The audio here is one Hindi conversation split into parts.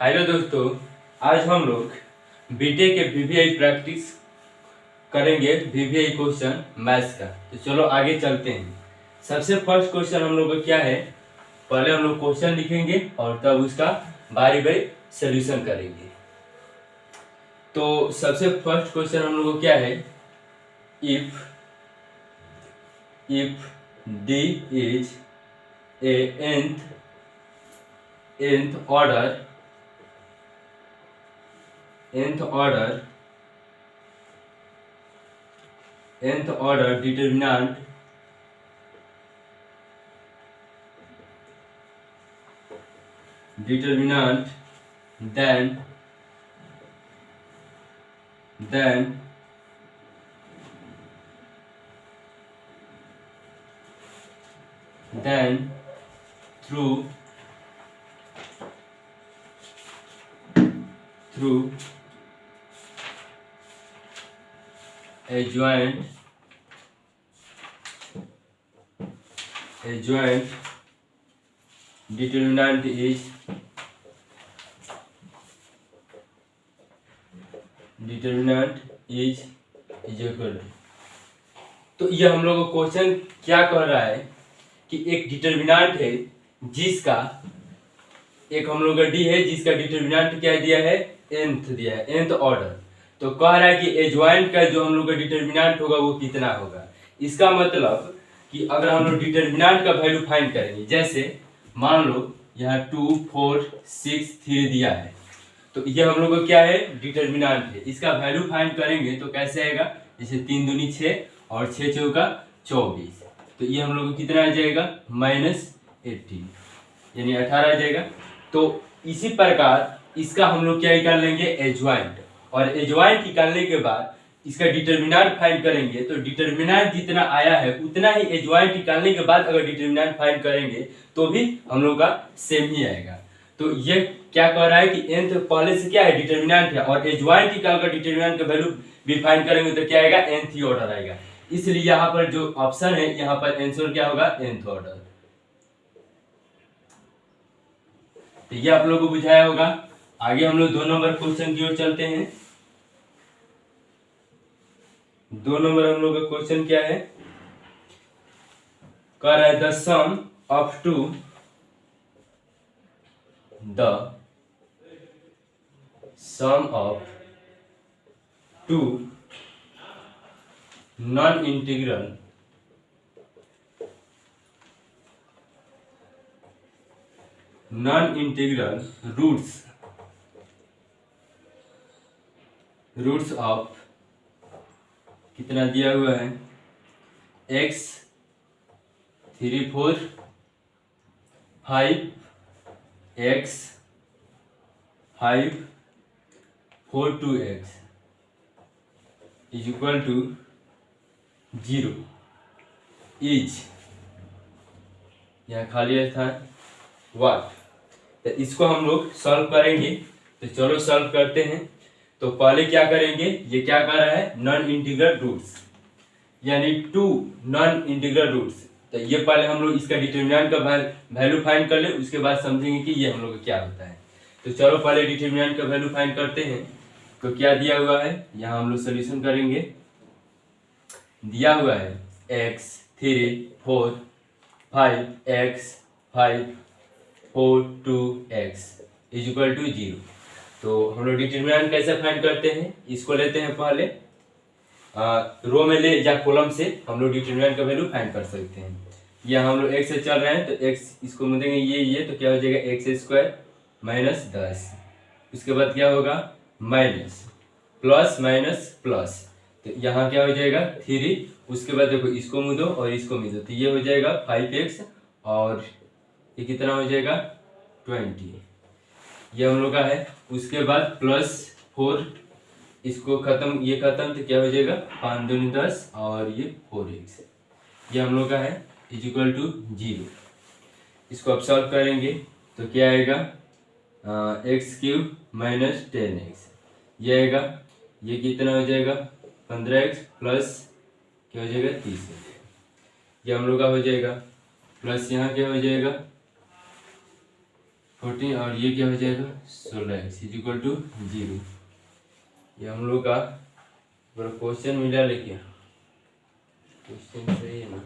हेलो दोस्तों, आज हम लोग बीटेक के वीवीआई प्रैक्टिस करेंगे। वीवीआई क्वेश्चन मैथ्स का। तो चलो आगे चलते हैं। सबसे फर्स्ट क्वेश्चन हम लोग का क्या है, पहले हम लोग क्वेश्चन लिखेंगे और तब उसका बारी बारी सोल्यूशन करेंगे। तो सबसे फर्स्ट क्वेश्चन हम लोग को क्या है, if D is a nth order determinant then through adjoint determinant is equal to। तो ये हम लोग को क्वेश्चन क्या कह रहा है कि एक डिटर्मिनेंट है जिसका एक हम लोग का डी है जिसका डिटर्मिनेंट क्या दिया है, nth दिया है, nth ऑर्डर। तो कह रहा है कि एडजॉइंट का जो हम लोग का डिटर्मिनेंट होगा वो कितना होगा। इसका मतलब कि अगर हम लोग डिटर्मिनेंट का वैल्यू फाइंड करेंगे, जैसे मान लो यहाँ 2 4 6 3 दिया है, तो ये हम लोग को क्या है, डिटर्मिनेंट है। इसका वैल्यू फाइंड करेंगे तो कैसे आएगा, जैसे 3 दूनी 6 और 6 चौका 24, तो ये हम लोग को कितना आ जाएगा, -18 यानी 18 आ जाएगा। तो इसी प्रकार इसका हम लोग क्या निकाल लेंगे, एडजॉइंट, और एडजॉइंट निकालने के बाद इसका डिटर्मिनेंट फाइंड करेंगे। तो डिटर्मिनेंट जितना आया है उतना ही एडजॉइंट निकालने के बाद अगर डिटर्मिनेंट फाइंड करेंगे तो भी हम लोग का सेम ही आएगा। तो ये क्या कह रहा है कि nth पहले से क्या है, डिटर्मिनेंट है, और एडजॉइंट निकालकर डिटर्मिनेंट का वैल्यू भी फाइंड करेंगे तो क्या आएगा, nth ही ऑर्डर आएगा। इसलिए यहाँ पर जो ऑप्शन है, यहाँ पर आंसर क्या होगा, nth ऑर्डर। तो ये आप लोगों को बुझाया होगा। आगे हम लोग 2 नंबर क्वेश्चन की ओर चलते हैं। 2 नंबर हम लोग का क्वेश्चन क्या है, कह रहा है the sum of two non integral roots of कितना दिया हुआ है, x 3 4 5 x 5 4 2x is equal to 0 is, यहाँ खाली स्थान व्हाट। तो इसको हम लोग सॉल्व करेंगे। तो चलो सॉल्व करते हैं। तो पहले क्या करेंगे, ये क्या कर रहा है, नॉन इंटीग्रल रूट्स, यानी 2 नॉन इंटीग्रल रूट्स। तो ये पहले हम लोग इसका डिटर्मिनेंट का वैल्यू फाइंड कर ले, उसके बाद समझेंगे कि ये हम लोग का क्या होता है। तो चलो पहले डिटर्मिनेंट का वैल्यू फाइंड करते हैं। तो क्या दिया हुआ है, यहाँ हम लोग सोल्यूशन करेंगे। दिया हुआ है x 3 4 5 x 5 4 2x is equal to 0। तो हम लोग डिटर्मिनेंट कैसे फाइंड करते हैं, इसको लेते हैं पहले रो में ले या कॉलम से हम लोग डिटर्मिनेंट का वैल्यू फाइंड कर सकते हैं। या हम लोग x से चल रहे हैं तो x इसको मिलेंगे ये तो क्या हो जाएगा, x² - 10। उसके बाद क्या होगा, माइनस प्लस माइनस प्लस, तो यहाँ क्या हो जाएगा 3। उसके बाद देखो इसको मुदो और इसको मिदो, तो ये हो जाएगा 5x और ये कितना हो जाएगा 20, ये हम लोग का है। उसके बाद +4, इसको खत्म, ये खत्म, तो क्या हो जाएगा 5 दूनी 10 और ये 4x, ये हम लोग का है इज इक्वल टू 0। इसको अब सॉल्व करेंगे तो क्या आएगा, x³ - 10x, ये आएगा, ये कितना हो जाएगा 15x प्लस क्या हो जाएगा 30x, ये हम लोग का हो जाएगा। प्लस यहाँ क्या हो जाएगा 14 और ये क्या हो जाएगा 16x इज इक्वल टू 0। ये हम लोग का क्वेश्चन मिला लेकिन क्वेश्चन सही है ना।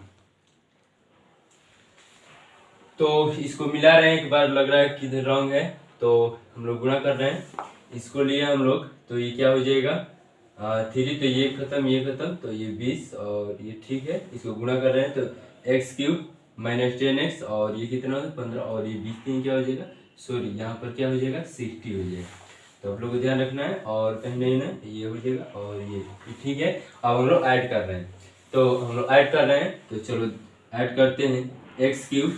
तो इसको मिला रहे हैं, एक बार लग रहा है किधर रॉन्ग है, तो हम लोग गुणा कर रहे हैं। इसको लिए हम लोग तो ये क्या हो जाएगा 3, तो ये खत्म, तो ये 20 और ये ठीक है। इसको गुणा कर रहे हैं तो x³ माइनस 10x और ये कितना होगा 15 और ये 20 3 क्या हो जाएगा सॉरी यहाँ पर क्या हो जाएगा 60 हो जाएगा। तो आप लोग को ध्यान रखना है और कहीं नहीं ना ये हो जाएगा और ये ठीक है। अब हम लोग ऐड कर रहे हैं, तो हम लोग ऐड कर रहे हैं तो चलो ऐड करते हैं। x³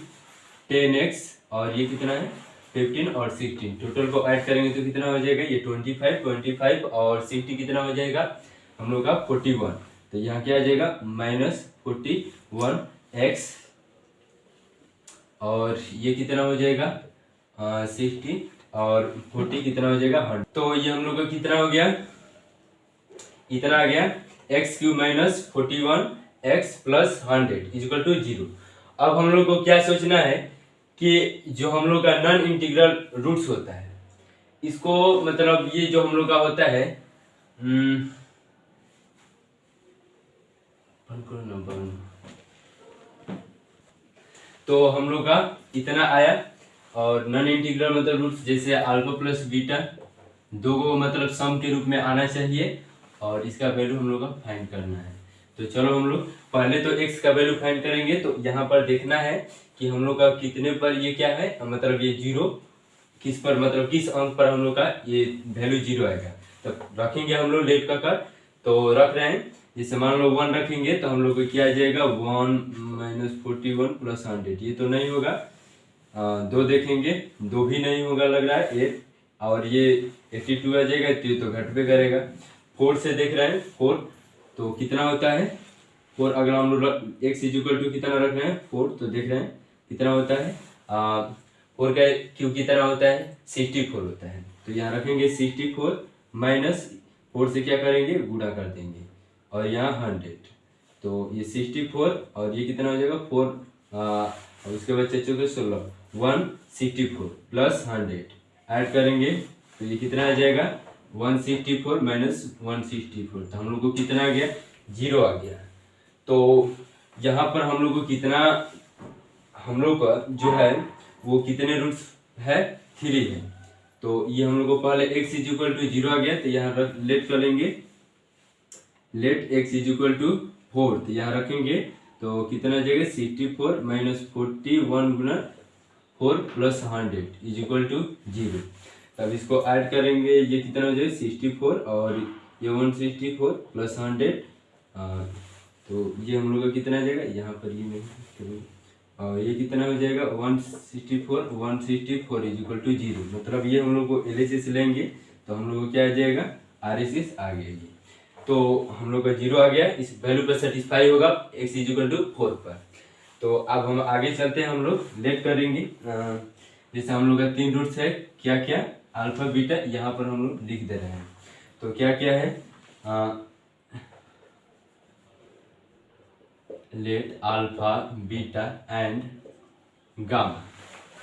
10x और ये कितना है 15 और 16, टोटल को ऐड करेंगे तो कितना हो जाएगा ये 25 और 60 कितना हो जाएगा हम लोग का 41। तो यहाँ क्या आ जाएगा -41x और ये कितना हो जाएगा 60 और 40 कितना हो जाएगा 100। तो ये हम लोग का कितना हो गया, इतना आ गया x³ minus 41x plus 100 is equal to 0। अब हम लोग को क्या सोचना है कि जो हम लोग का नॉन इंटीग्रल रूट्स होता है इसको मतलब ये जो हम लोग का होता है तो हम लोग का इतना आया और नॉन इंटीग्रल मतलब रूट्स जैसे अल्फा प्लस बीटा दो को मतलब सम के रूप में आना चाहिए और इसका वैल्यू हम लोग का फाइंड करना है। तो चलो हम लोग पहले तो x का वैल्यू फाइंड करेंगे। तो यहाँ पर देखना है कि हम लोग का कितने पर ये क्या है मतलब ये 0 किस पर मतलब किस अंक पर हम लोग का ये वैल्यू 0 आएगा। तो रखेंगे हम लोग लेट का कर, तो रख रहे हैं। जैसे मान लो 1 रखेंगे तो हम लोग को क्या आ जाएगा 1 माइनस 41 प्लस 100, ये तो नहीं होगा। 2 देखेंगे 2 भी नहीं होगा लग रहा है 8 और ये 82 आ जाएगा, तो घट पे करेगा। 4 से देख रहे हैं 4 तो कितना होता है 4, अगर हम लोग x इज इक्वल टू कितना रख रहे हैं 4 तो देख रहे हैं कितना होता है 4 का क्यों कितना होता है 64 होता है। तो यहाँ रखेंगे 64 माइनस 4 से क्या करेंगे गुणा कर देंगे और यहाँ 100, तो ये 64 और ये कितना हो जाएगा 4 और उसके बाद चचो के 16 164 प्लस 100 ऐड करेंगे तो ये कितना आ जाएगा 164 माइनस 164, तो हम लोग को कितना आ गया 0 आ गया। तो यहाँ पर हम लोग को कितना हम लोग का जो है वो कितने रूट्स है 3 है। तो ये हम लोग को पहले x इज इक्वल टू 0 आ गया, तो यहाँ लेट करेंगे let x is equal to 4, तो यहाँ रखेंगे तो कितना आ जाएगा 64 माइनस 41 गुना 4 प्लस 100 इज इक्वल टू 0। तब इसको ऐड करेंगे ये कितना हो जाएगा 64 और ये 164 प्लस 100, तो ये हम लोग का कितना आ जाएगा यहाँ पर ये नहीं और ये कितना हो जाएगा 164 इज इक्वल टू 0। मतलब ये हम लोग को LHS लेंगे तो हम लोग को क्या आ जाएगा RHS आ गया ये। तो हम लोग का 0 आ गया, इस वैल्यू पर सेटिस्फाई होगा x इज इक्वल टू 4 पर। तो अब हम आगे चलते हैं, हम लोग लेट करेंगे। जैसे हम लोग का 3 रूट्स है क्या क्या अल्फा बीटा, यहाँ पर हम लोग लिख दे रहे हैं। तो क्या क्या है let alpha beta and gamma.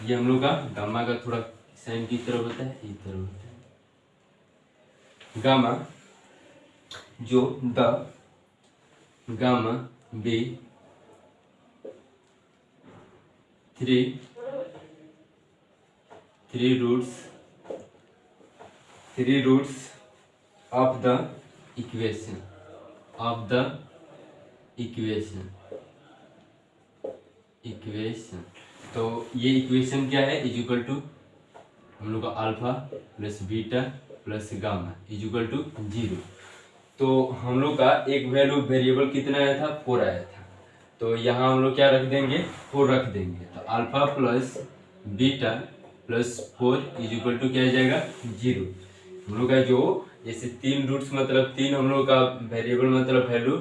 ये हम लोग का गामा का थोड़ा साइन की तरह होता है इस तरह होता है गामा, जो the gamma be 3 roots of the equation. तो ये इक्वेशन क्या है इज इक्वल टू हम लोग का alpha plus beta plus gamma is equal to 0। तो हम लोग का एक वैल्यू वेरिएबल कितना आया था 4 आया था, तो यहाँ हम लोग क्या रख देंगे 4 रख देंगे। तो alpha plus beta plus 4 is equal to क्या आ जाएगा 0। हम लोग का जो जैसे 3 रूट्स मतलब 3 हम लोग का वेरिएबल मतलब वैल्यू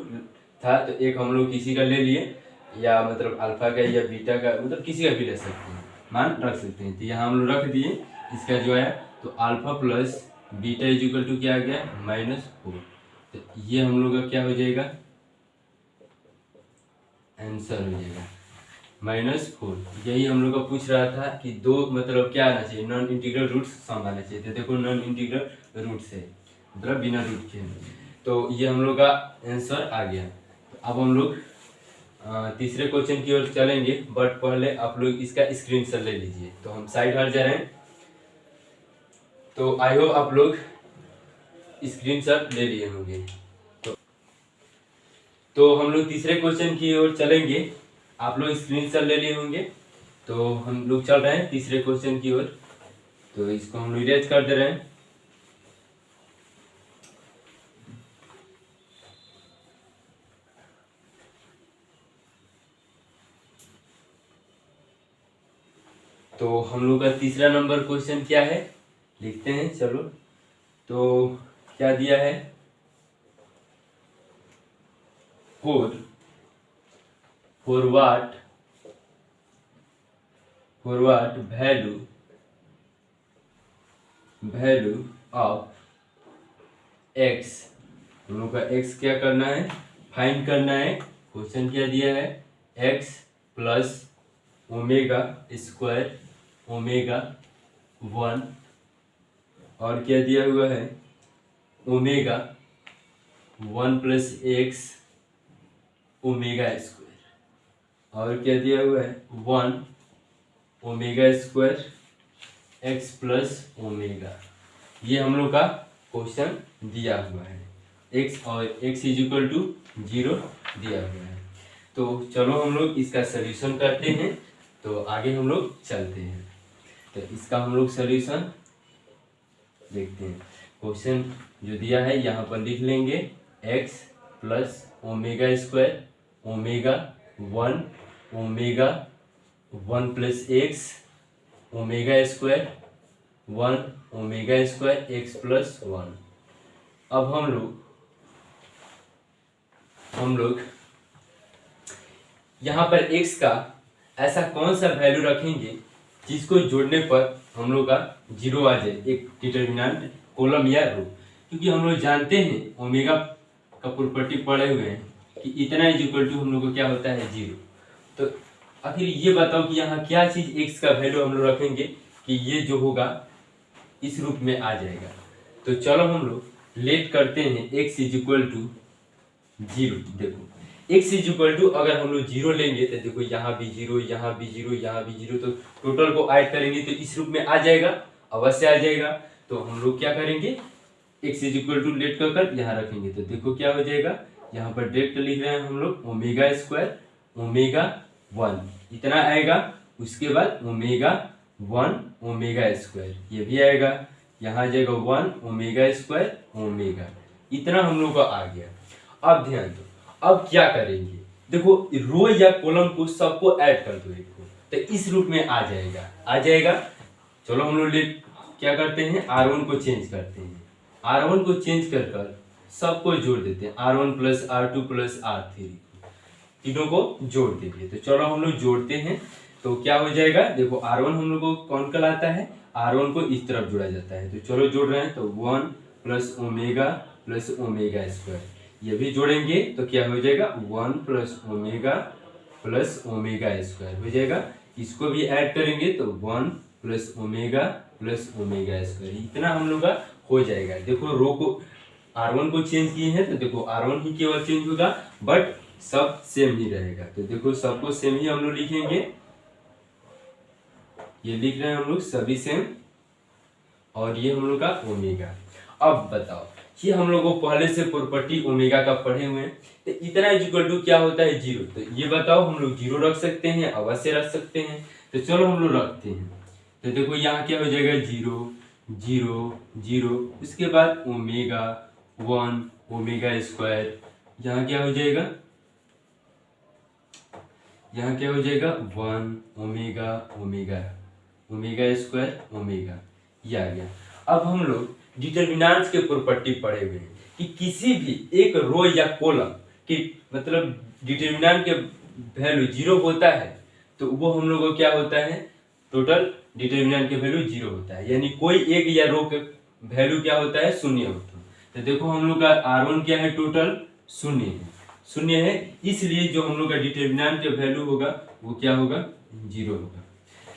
था, तो एक हम लोग किसी का ले लिए या मतलब अल्फा का या बीटा का मतलब किसी का भी ले सकते हैं, मान रख सकते हैं। तो यहाँ हम लोग रख दिए इसका जो है, तो alpha plus beta is equal to क्या आ गया -4। तो ये हम लोग का क्या हो जाएगा आंसर हो जाएगा -4। यही हम लोग का पूछ रहा था कि दो मतलब क्या आना चाहिए, नॉन इंटीग्रल रूट्स सम आना चाहिए। तो देखो नॉन इंटीग्रल रूट्स है, मतलब बिना रूट के, तो ये हम लोग का आंसर आ गया। तो अब हम लोग तीसरे क्वेश्चन की ओर चलेंगे, बट पहले आप लोग इसका स्क्रीनशॉट ले लीजिए। तो हम साइड हट जा रहे हैं, तो आई होप आप लोग स्क्रीनशॉट ले लिए होंगे। तो हम लोग तीसरे क्वेश्चन की ओर चलेंगे, आप लोग स्क्रीनशॉट ले लिए होंगे। तो हम लोग चल रहे हैं तीसरे क्वेश्चन की ओर, तो इसको हम लोग इरेज कर दे रहे हैं। तो हम लोग का तीसरा नंबर क्वेश्चन क्या है, लिखते हैं चलो। तो क्या दिया है, for what value of x, हम लोग का x क्या करना है, फाइंड करना है। क्वेश्चन क्या दिया है, x plus omega square omega 1, और क्या दिया हुआ है, omega 1 plus x omega square, और क्या दिया हुआ है 1 omega square x plus omega. ये हम लोग का क्वेश्चन दिया हुआ है, x और x इज इक्वल टू 0 दिया हुआ है। तो चलो हम लोग इसका सलूशन करते हैं, तो आगे हम लोग चलते हैं। तो इसका हम लोग सलूशन देखते हैं। क्वेश्चन जो दिया है यहाँ पर लिख लेंगे, x plus omega square omega 1 plus x omega square 1 omega square x plus 1। अब हम लोग यहाँ पर x का ऐसा कौन सा वैल्यू रखेंगे जिसको जोड़ने पर हम लोग का 0 आ जाए, एक डिटर्मिनेंट कॉलम या रो। क्योंकि हम लोग जानते हैं ओमेगा का प्रॉपर्टी पढ़े हुए हैं कि इतना इज इक्वल टू हम लोग को क्या होता है 0। तो आखिर ये बताओ कि यहाँ क्या चीज x का वैल्यू हम लोग रखेंगे कि ये जो होगा इस रूप में आ जाएगा। तो चलो हम लोग लेट करते हैं x इज इक्वल टू 0। देखो x इज इक्वल टू अगर हम लोग 0 लेंगे तो देखो यहाँ भी 0 यहाँ भी 0 यहाँ भी 0, तो टोटल को ऐड करेंगे तो इस रूप में आ जाएगा, अवश्य आ जाएगा। तो हम लोग क्या करेंगे, x इज इक्वल टू लेट कर यहाँ रखेंगे, तो देखो क्या हो जाएगा, यहाँ पर डायरेक्ट लिख रहे हैं हम लोग ओमेगा स्क्वायर ओमेगा 1 इतना आएगा, उसके बाद ओमेगा 1 ओमेगा स्क्वायर ये भी आएगा, यहाँ आ जाएगा 1 ओमेगा स्क्वायर ओमेगा, इतना हम लोग का आ गया। अब ध्यान दो, अब क्या करेंगे, देखो रो या कॉलम को सबको ऐड कर दो एक को, तो इस रूप में आ जाएगा। चलो हम लोग क्या करते हैं, R1 को चेंज करते हैं, R1 को चेंज कर सबको जोड़ देते हैं, R1 plus R2 plus R3 तीनों को जोड़ देंगे। तो चलो हम लोग जोड़ते हैं, तो क्या हो जाएगा, देखो R1 हम लोग को कौन कहलाता है, R1 को इस तरफ जोड़ा जाता है। तो चलो जोड़ रहे हैं, तो 1 प्लस ओमेगा स्क्वायर ये भी जोड़ेंगे तो क्या हो जाएगा 1 प्लस ओमेगा स्क्वायर हो जाएगा। इसको भी ऐड करेंगे तो 1 प्लस ओमेगा स्क्वायर, इतना हम लोग का हो जाएगा। देखो रो को R1 को चेंज किए हैं तो देखो R1 ही केवल चेंज होगा, बट सब सेम ही रहेगा। तो देखो सबको सेम ही हम लोग लिखेंगे, ये लिख रहे हैं हम लोग सभी सेम, और ये हम लोग का ओमेगा। अब बताओ, ये हम लोग को पहले से प्रॉपर्टी ओमेगा का पढ़े हुए हैं, तो इतना इक्वल टू क्या होता है 0। तो ये बताओ हम लोग 0 रख सकते हैं, अवश्य रख सकते हैं। तो चलो हम लोग रखते हैं, तो देखो यहाँ क्या हो जाएगा 0 0 0, उसके बाद ओमेगा 1 ओमेगा स्क्वायर, यहाँ क्या हो जाएगा 1 ओमेगा स्क्वायर ओमेगा, ये आ गया। अब हम लोग डिटर्मिनेंट्स के प्रॉपर्टी पढ़े हुए हैं कि किसी भी एक रो या कॉलम की मतलब डिटर्मिनेंट के वैल्यू 0 होता है तो वो हम लोग को क्या होता है, टोटल डिटर्मिनेंट के वैल्यू 0 होता है, यानी कोई एक या रो के वैल्यू क्या होता है 0 होता है। तो देखो हम लोग का R1 क्या है, टोटल 0 है, शून्य है, इसलिए जो हम लोग का डिटर्मिनेंट का वैल्यू होगा वो क्या होगा, 0 होगा।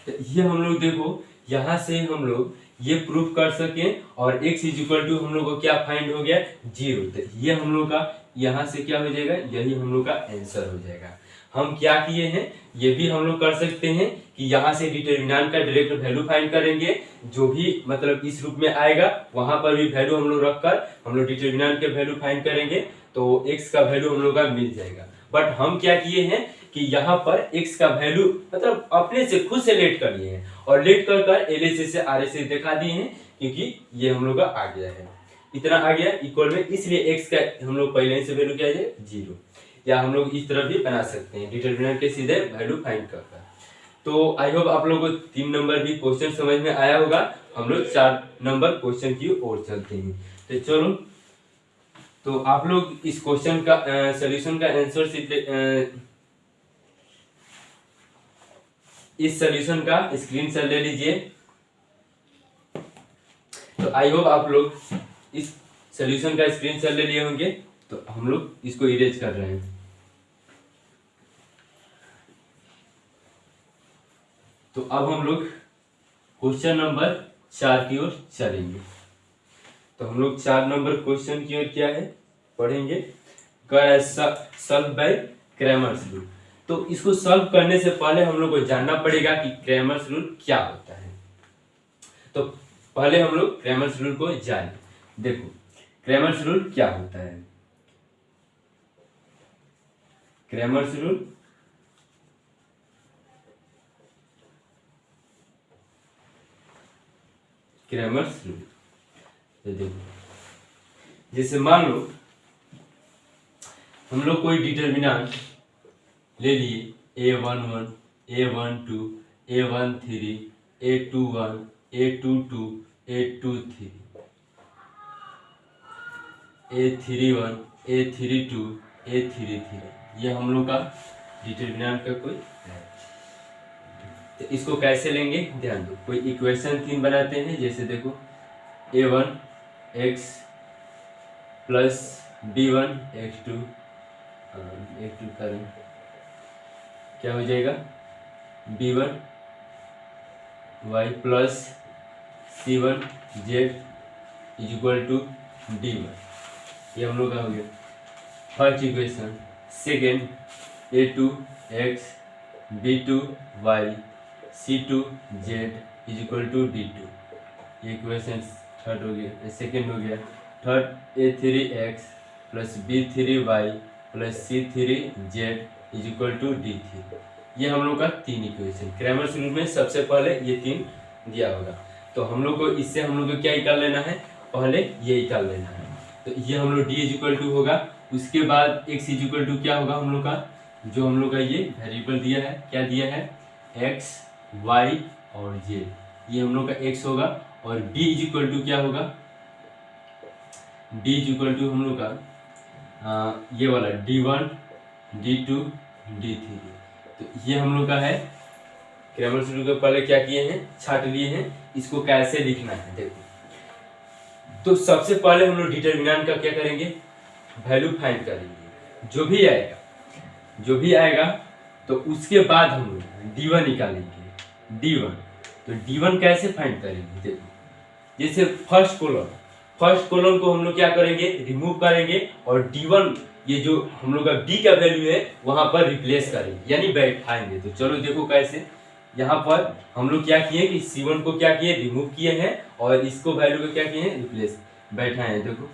तो ये हम लोग देखो यहाँ से हम लोग ये प्रूफ कर सके और x इक्वल टू हम लोग को क्या फाइंड हो गया, 0। तो ये हम लोग का यहाँ से क्या हो जाएगा, यही हम लोग का आंसर हो जाएगा। हम क्या किए हैं, ये भी हम लोग कर सकते हैं कि यहाँ से डिटर्मिनेंट का डायरेक्ट वैल्यू फाइंड करेंगे, जो भी मतलब इस रूप में आएगा वहां पर भी वैल्यू हम लोग रखकर हम लोग डिटर्मिनेंट के वैल्यू फाइंड करेंगे, तो x का वैल्यू हम लोग का मिल जाएगा। बट हम क्या किए हैं कि यहाँ पर x का वैल्यू मतलब अपने से खुद से लेट कर लिए हैं और लेट कर LHS से RHS दिखा दिए हैं, क्योंकि ये हम लोग का आ गया है, इतना आ गया इक्वल में, इसलिए x का हम लोग पहले से वैल्यू क्या है, 0। या हम लोग इस तरह भी बना सकते हैं डिटर्मिनेंट के सीधे वैल्यू फाइंड कर। तो आई होप आप लोगों को 3 नंबर भी क्वेश्चन समझ में आया होगा। हम लोग 4 नंबर क्वेश्चन की ओर चलते हैं। तो चलो, तो आप लोग इस क्वेश्चन का सॉल्यूशन का आंसर शीट इस सॉल्यूशन का स्क्रीनशॉट ले लीजिए। तो आई होप आप लोग इस सॉल्यूशन का स्क्रीनशॉट ले लिए होंगे। तो हम लोग इसको इरेज कर रहे हैं। तो अब हम लोग क्वेश्चन नंबर 4 की ओर चलेंगे। तो हम लोग 4 नंबर क्वेश्चन की ओर क्या है पढ़ेंगे, सॉल्व बाय क्रैमर्स रूल। तो इसको सॉल्व करने से पहले हम लोग को जानना पड़ेगा कि क्रैमर्स रूल क्या होता है। तो पहले हम लोग क्रैमर्स रूल को जाने। देखो क्रैमर्स रूल क्या होता है। क्रैमर्स रूल क्रैमर्स रूल, तो देखो जैसे मान लो हम लोग कोई डिटर्मिनेंट ले लिए a11, a12, a13, a21, a22, a23, a31, a32, a33, ये हम लोग का डिटर्मिनेंट का कोई है। तो इसको कैसे लेंगे ध्यान दो। कोई इक्वेशन 3 बनाते हैं, जैसे देखो a1 x plus b1 x2 करें क्या हो जाएगा, b1 y plus c1 z is equal to d1। ये हम लोग का हो गया first equation. Second a2 x b2 y c2 z is equal to d2। ये इक्वेशन थर्ड हो गया, सेकेंड हो गया। Third a3x plus b3y plus c3z is equal to d3। ये हम लोग का 3 इक्वेशन। क्रैमर्स रूल में सबसे पहले ये 3 दिया होगा। तो हम लोग को इससे हम लोग को क्या निकाल लेना है, पहले ये निकाल लेना है। तो ये हम लोग d इज इक्वल टू होगा। उसके बाद x इज इक्वल टू क्या होगा हम लोग का, जो हम लोग का ये वेरिएबल दिया है, क्या दिया है, x y और z, ये हम लोग का x होगा। और d इज इक्वल टू क्या होगा, d इज इक्वल टू हम लोग का ये वाला d1 d2 d3। तो ये हम लोग का है। क्रैमर्स रूल के पहले क्या किए हैं, छाट लिए हैं। इसको कैसे लिखना है देखो। तो सबसे पहले हम लोग डिटर्मिनेंट का क्या करेंगे, वैल्यू फाइंड करेंगे। जो भी आएगा तो उसके बाद हम लोग d1 निकालेंगे, d1। तो d1 कैसे फाइंड करेंगे देखो। जैसे फर्स्ट कॉलम को हम लोग क्या करेंगे, रिमूव करेंगे और d1 ये जो हम लोग का d का वैल्यू है वहां पर रिप्लेस करेंगे, यानी बैठाएंगे। तो चलो देखो कैसे। यहाँ पर हम लोग क्या किए कि c1 को क्या किए, रिमूव किए हैं और इसको वैल्यू को क्या किए हैं, रिप्लेस बैठाए हैं। देखो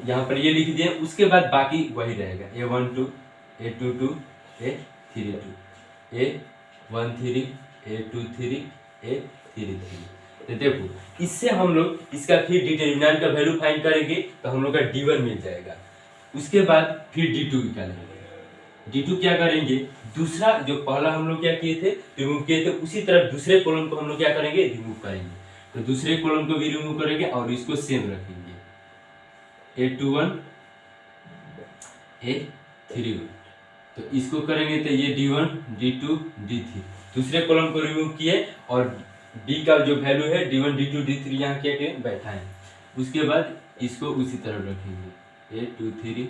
यहाँ पर ये लिख दिए। उसके बाद बाकी वही रहेगा, a12 a22 a32 a13 a23 a33। तो देखो इससे हम लोग इसका फिर डिटर्मिनेंट का वैल्यू फाइंड करेंगे तो हम लोग का d1 मिल जाएगा। उसके बाद फिर d2 निकालेंगे। d2 क्या करेंगे, दूसरा जो पहला हम लोग क्या किए थे, रिमूव किए थे, उसी तरह दूसरे कॉलम को हम लोग क्या करेंगे, रिमूव करेंगे। तो दूसरे कॉलम को भी रिमूव करेंगे और इसको सेम रखेंगे, a21 a31। तो इसको करेंगे तो ये d1 d2 d3। दूसरे कॉलम को रिमूव किए और d का जो वैल्यू है d1 d2 d3 यहाँ क्या के बैठा है। उसके बाद इसको उसी तरह रखेंगे a23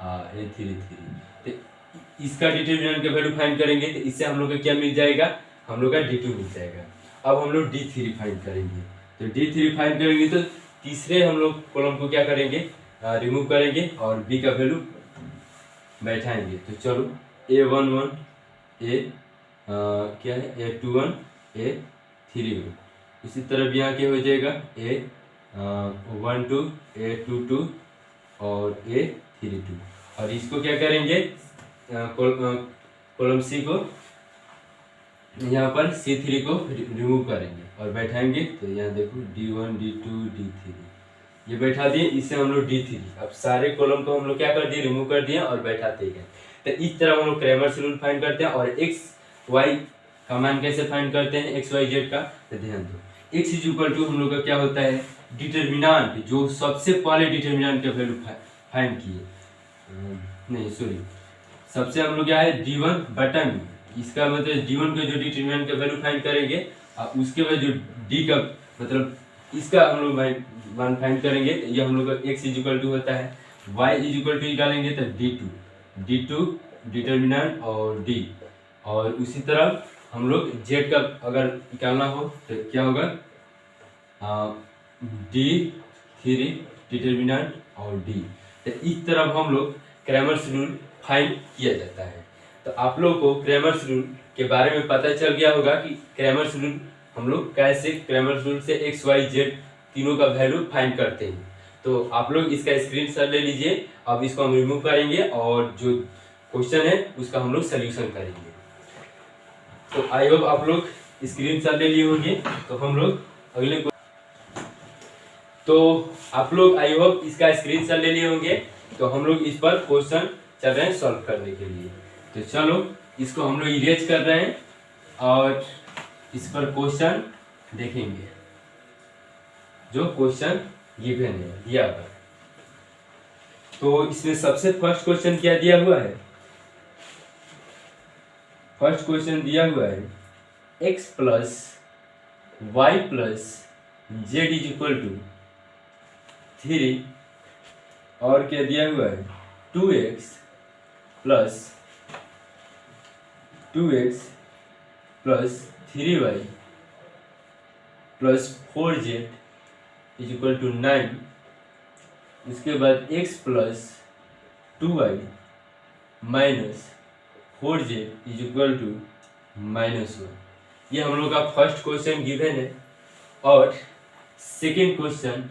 हाँ A3 3। तो इसका डिटरमिनेंट का वैल्यू फाइंड करेंगे तो इससे हम लोग का क्या मिल जाएगा, हम लोग का D2 मिल जाएगा। अब हम लोग D3 फाइंड करेंगे। तो D3 फाइंड करेंगे तो तीसरे हम लोग कॉलम को क्या करेंगे, रिमूव करेंगे और B का वैल्यू बैठाएंगे। तो चलो A11 A क्या है A21 A31। इसी तरह यहाँ क्या हो जाएगा A12 A22 और A32। और इसको क्या करेंगे, कॉलम C को यहाँ पर C3 को रिमूव करेंगे और बैठाएंगे। तो यहाँ देखो D1 D2 D3 ये बैठा दिए, इससे हम लोग D3। अब सारे कॉलम को हम लोग क्या कर दिए, रिमूव कर दिए और बैठाते गए। तो इस तरह हम लोग क्रैमर्स रूल फाइंड करते हैं। और एक्स वाई का मान कैसे फाइंड करते हैं, एक्स वाई जेड का, तो ध्यान दो एक्स इज इक्वल टू हम लोग का क्या होता है, डिटर्मिनेंट, जो सबसे पहले डिटर्मिनेंट का वैल्यू फाइंड किए, नहीं सॉरी, सबसे हम लोग क्या है D1 बटा D। इसका मतलब D1 का जो डिटर्मिनेंट का वैल्यू फाइंड करेंगे और उसके बाद जो D का मतलब इसका हम लोग मान फाइंड करेंगे। तो ये हम लोग का x इज इक्वल टू होता है, y इज इक्वल टू निकालेंगे तो D2 डिटर्मिनेंट और D। और उसी तरह हम लोग z का अगर निकालना हो तो क्या होगा, D3 डिटर्मिनेंट और D। तो इस तरह हम लोग क्रैमर्स रूल फाइंड किया जाता है। तो आप लोग को क्रैमर्स रूल के बारे में पता चल गया होगा कि क्रैमर्स रूल हम लोग कैसे क्रैमर्स रूल से एक्स वाई जेड तीनों का वैल्यू फाइंड करते हैं। तो आप लोग इसका स्क्रीनशॉट ले लीजिए। अब इसको हम रिमूव करेंगे और जो क्वेश्चन है उसका हम लोग सोल्यूशन करेंगे। तो आई होप आप लोग स्क्रीनशॉट ले लिए होंगे। तो हम लोग अगले आप लोग आई होप इसका स्क्रीनशॉट ले लिए होंगे। तो हम लोग इस पर क्वेश्चन चल रहे हैं सॉल्व करने के लिए। तो चलो इसको हम लोग इरेज कर रहे हैं और इस पर क्वेश्चन देखेंगे जो क्वेश्चन गिवन है दिया हुआ। तो इसमें सबसे फर्स्ट क्वेश्चन क्या दिया हुआ है, फर्स्ट क्वेश्चन दिया हुआ है x plus y plus z is equal to 3 और क्या दिया हुआ है 2x plus 3y plus 4z is equal to 9। उसके बाद x plus 2y minus 4z is equal to -1। ये हम लोग का फर्स्ट क्वेश्चन गिवन है। और सेकेंड क्वेश्चन,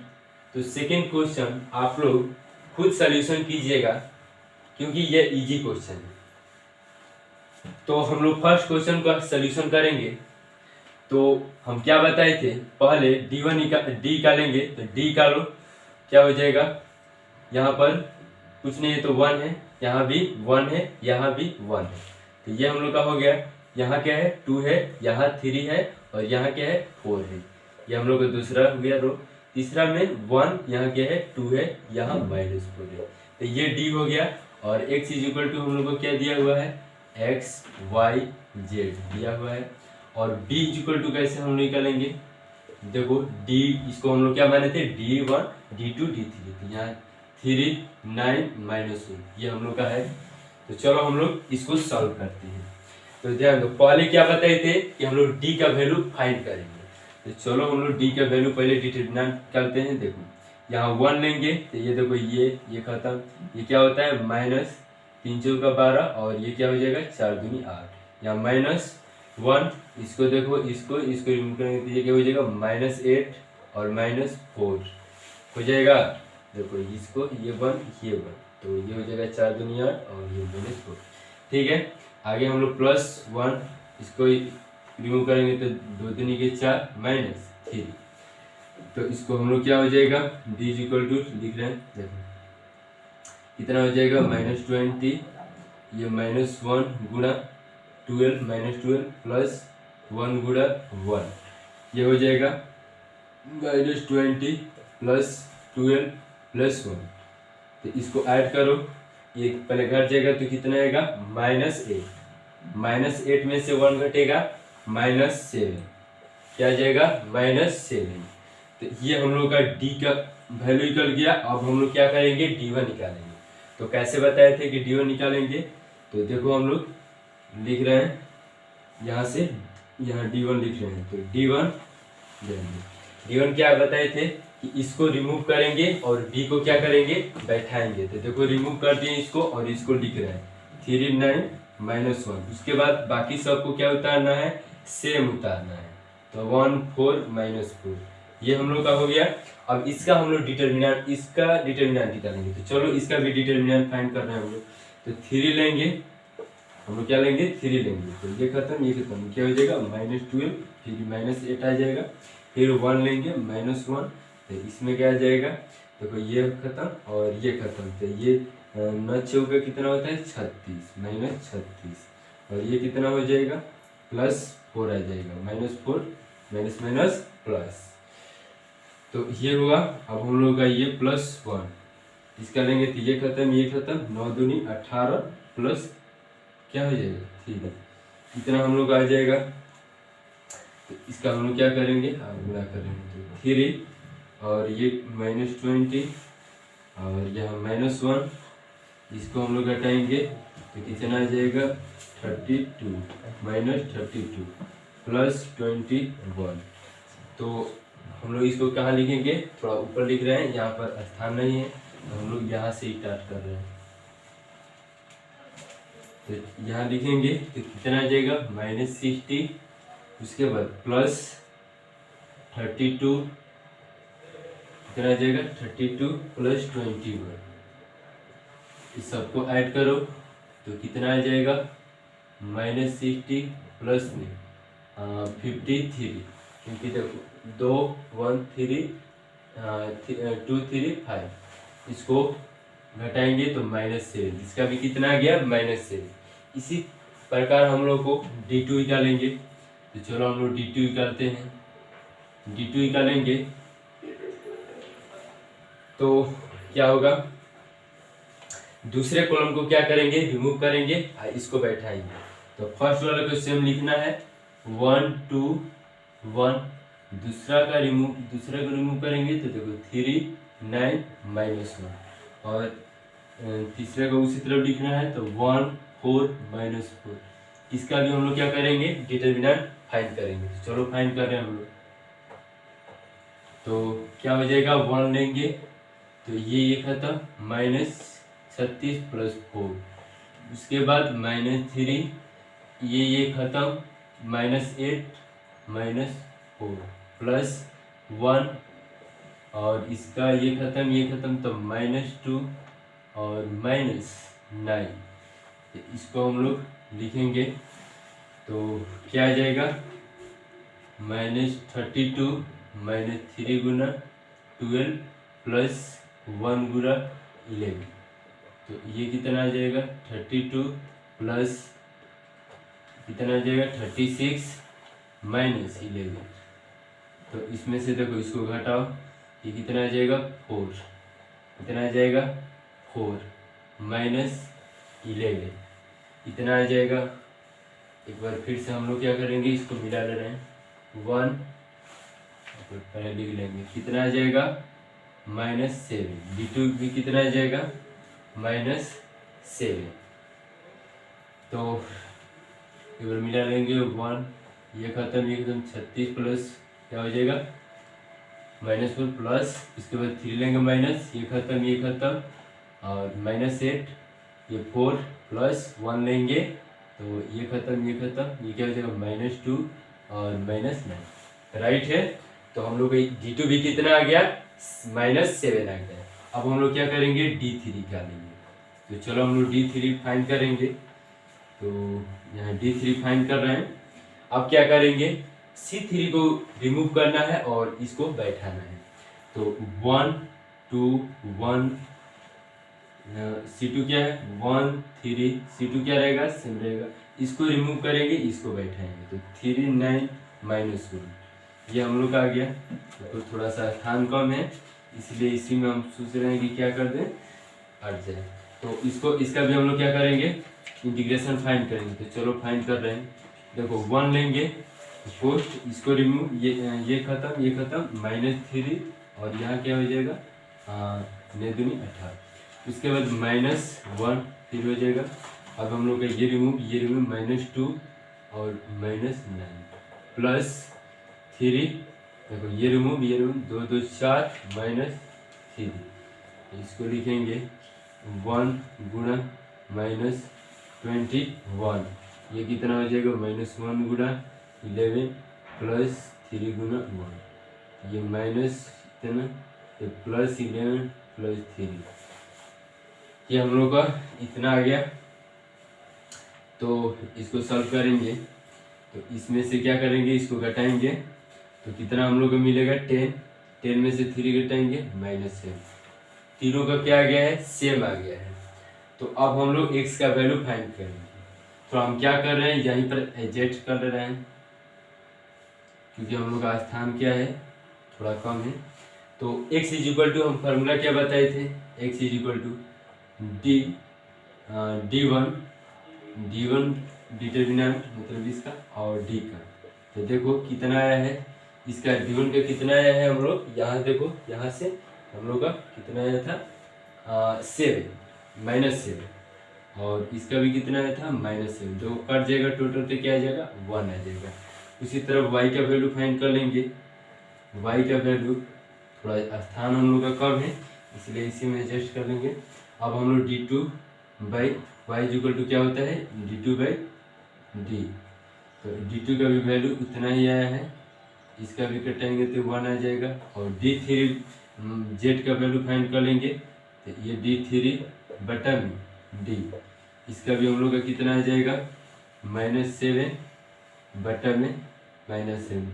तो सेकेंड क्वेश्चन आप लोग खुद सॉल्यूशन कीजिएगा क्योंकि ये इजी क्वेश्चन है। तो हम लोग फर्स्ट क्वेश्चन का सॉल्यूशन करेंगे। तो हम क्या बताए थे, पहले D1 निकालेंगे। तो D निकालो, क्या हो जाएगा, यहाँ पर कुछ नहीं है तो 1 है, यहाँ भी 1 है, यहाँ भी 1 है। तो ये हम लोग का हो गया। यहाँ क्या है 2 है, यहाँ 3 है और यहाँ क्या है 4 है। ये हम लोग का दूसरा हो गया रो। तीसरा में 1, यहाँ क्या है 2 है, यहाँ -4 है। तो ये D हो गया। और x इज इक्वल टू हम लोग को क्या दिया हुआ है, x y z दिया हुआ है। और d इज इक्वल टू कैसे हम लोग निकालेंगे, देखो d इसको हम लोग क्या माने थे D1 D2 D3। तो यहाँ 3 9 -1 ये हम लोग का है। तो चलो हम लोग इसको सॉल्व करते हैं। तो ध्यान दो, पहले क्या बताए थे कि हम लोग d का वैल्यू फाइंड करेंगे। तो चलो हम लोग d का वैल्यू पहले डिटरमिनेंट करते हैं। देखो यहाँ 1 लेंगे तो ये देखो ये खत्म, ये क्या होता है -3 × 12 और ये क्या हो जाएगा 4 दूनी 8। यहाँ -1, इसको देखो इसको रिमूव करेंगे तो ये क्या हो जाएगा -8 और -4 हो जाएगा। देखो इसको ये 1 तो ये हो जाएगा 4 दूनी 8 और ये -4। ठीक है, आगे हम लोग +1 इसको रिमूव करेंगे तो 2 दूनी 4 -3। तो इसको हम लोग क्या हो जाएगा d इज इक्वल टू लिख रहे हैं, देखो कितना हो जाएगा -20, ये -1 गुणा 12 -12 प्लस 1 गुणा 1, ये हो जाएगा -20 प्लस 12 प्लस 1। तो इसको ऐड करो, ये पहले घट जाएगा तो कितना आएगा -8 में से 1 घटेगा -7, क्या आ जाएगा -7। तो ये हम लोग का d का वैल्यू निकल गया। अब हम लोग क्या करेंगे D1 निकालेंगे। तो कैसे बताए थे कि D1 निकालेंगे, तो देखो हम लोग लिख रहे हैं यहाँ से, यहाँ D1 लिख रहे हैं, तो D1 D1 क्या बताए थे कि इसको रिमूव करेंगे और B को क्या करेंगे, बैठाएंगे। तो देखो रिमूव कर दिए इसको और इसको लिख रहे हैं 3 9 -1। उसके बाद बाकी सबको क्या उतारना है, सेम उतारना है। तो 1 4 -4 ये हम लोग का हो गया। अब इसका हम लोग डिटर्मिनेंट, इसका डिटर्मिनेंट निकालेंगे। तो चलो इसका भी डिटर्मिनेंट फाइंड कर रहे हैं हम लोग। तो 3 लेंगे हम लोग, क्या लेंगे 3 लेंगे। तो ये खत्म ये खत्म, क्या हो जाएगा -12, फिर -8 आ जाएगा। फिर 1 लेंगे -1, तो इसमें क्या आ जाएगा, देखो ये खत्म और ये खत्म। तो ये 9 चौका कितना होता है 36, -36, और ये कितना हो जाएगा +4 आ जाएगा, -4 माइनस प्लस। तो ये हुआ। अब हम लोग का ये +1 इसका लेंगे, तो ये खत्म 9 दूनी 18 प्लस क्या हो जाएगा 3, इतना हम लोग आ जाएगा। तो इसका हम लोग क्या करेंगे, गुणा करेंगे। तो 3 और ये -20 और यहाँ -1, इसको हम लोग हटाएंगे तो कितना आ जाएगा 32 -32 +21। तो हम लोग इसको कहाँ लिखेंगे, थोड़ा ऊपर लिख रहे हैं, यहाँ पर स्थान नहीं है, तो हम लोग यहाँ से स्टार्ट कर रहे हैं। तो यहाँ लिखेंगे तो कितना आ जाएगा -60, उसके बाद +32, कितना आ जाएगा 32 +21। इस सबको ऐड करो तो कितना आ जाएगा -60 प्लस 53, क्योंकि देखो 2 1 3 2 3 5, इसको घटाएंगे तो -7, इसका भी कितना आ गया -7। इसी प्रकार हम लोग को D2 निकालेंगे। तो चलो हम लोग D2 निकालते हैं। D2 निकालेंगे तो क्या होगा, दूसरे कॉलम को क्या करेंगे, रिमूव करेंगे, इसको बैठाएंगे। तो फर्स्ट वाले को सेम लिखना है 1 2 1, दूसरे को रिमूव करेंगे तो देखो 3 9 -1, और तीसरे को उसी तरफ लिखना है तो 1 4 -4। इसका भी हम लोग क्या करेंगे, डिटर्मिनेंट फाइंड करेंगे। चलो फाइंड कर रहे हैं हम लोग। तो क्या हो जाएगा, 1 लेंगे तो ये खत्म -36 +4, उसके बाद -3, ये खत्म -8 -4 +1, और इसका ये खत्म तो -2 और -9। इसको हम लोग लिखेंगे तो क्या आ जाएगा -32 -3 गुना 12 +1 गुना 11। तो ये कितना आ जाएगा 32 प्लस कितना आ जाएगा 36 -11। तो इसमें से देखो इसको घटाओ, ये कितना आ जाएगा 4, कितना आ जाएगा 4 -11, इतना आ जाएगा। एक बार फिर से हम लोग क्या करेंगे, इसको मिला ले रहे हैं 1, पहले लिख लेंगे, कितना आ जाएगा -7। D2 भी कितना आ जाएगा -7। तो एक बार मिला लेंगे 1, ये खत्म 36 प्लस क्या हो जाएगा -4 प्लस, इसके बाद 3 लेंगे माइनस, ये खत्म और -8, ये 4 प्लस 1 लेंगे तो ये खत्म ये क्या हो जाएगा -2 और -9, राइट है। तो हम लोग D2 भी कितना आ गया -7 आ गया। अब हम लोग क्या करेंगे, D3 निकालेंगे। तो चलो हम लोग D3 फाइंड करेंगे। तो यहाँ D3 फाइंड कर रहे हैं। अब क्या करेंगे, C3 को रिमूव करना है और इसको बैठाना है। तो 1 2 1, C2 क्या है 1 3, C2 क्या रहेगा सेम रहेगा, इसको रिमूव करेंगे, इसको बैठाएंगे। तो 3 9 -1, ये हम लोग का आ गया। तो थोड़ा सा स्थान कम है, इसलिए इसी में हम सोच रहे हैं कि क्या कर दें, हट जाए। तो इसका भी हम लोग क्या करेंगे, इंटीग्रेशन फाइंड करेंगे। तो चलो फाइंड कर रहे हैं। देखो 1 लेंगे पोस्ट, इसको रिमूव, ये खत्म -3, और यहाँ क्या हो जाएगा 9 दूनी 18। उसके बाद -1 फिर हो जाएगा। अब हम लोग का ये रिमूव -2 और -9 +3, देखो ये रिमूव 2 2 4 -3, इसको लिखेंगे 1 गुणा -21, ये कितना हो जाएगा -1 गुणा 11 +3 गुणा 1, ये माइनस इतना, ये +11 +3, ये हम लोग का इतना आ गया। तो इसको सॉल्व करेंगे तो इसमें से क्या करेंगे, इसको घटाएंगे तो कितना हम लोग को मिलेगा 10 में से 3 घटाएंगे -7, तीनों का क्या आ गया है, सेम आ गया है। तो अब हम लोग x का वैल्यू फाइंड करेंगे। तो हम क्या कर रहे हैं, यहीं पर एडजस्ट कर रहे हैं क्योंकि हम लोग का स्थान क्या है, थोड़ा कम है। तो x = हम फार्मूला क्या बताए थे, x = d1 डिटर्मिनेंट मतलब इसका और d का। तो देखो कितना आया है, इसका d1 का कितना आया है, हम लोग यहाँ देखो, यहाँ से हम लोग का कितना आया था 7 -7, और इसका भी कितना आया था -7, जो कट जाएगा टोटल पे क्या आ जाएगा 1 आ जाएगा। उसी तरह y का वैल्यू फाइंड कर लेंगे। y का वैल्यू थोड़ा स्थान हम लोग का कम है इसलिए इसी में एडजस्ट कर लेंगे। अब हम लोग y = क्या होता है d2/d, तो d2 का भी वैल्यू उतना ही आया है, इसका भी कटेंगे तो 1 आ जाएगा। और d3 z का वैल्यू फाइंड कर लेंगे तो ये d3/d, इसका भी हम लोग का कितना आ जाएगा -7/7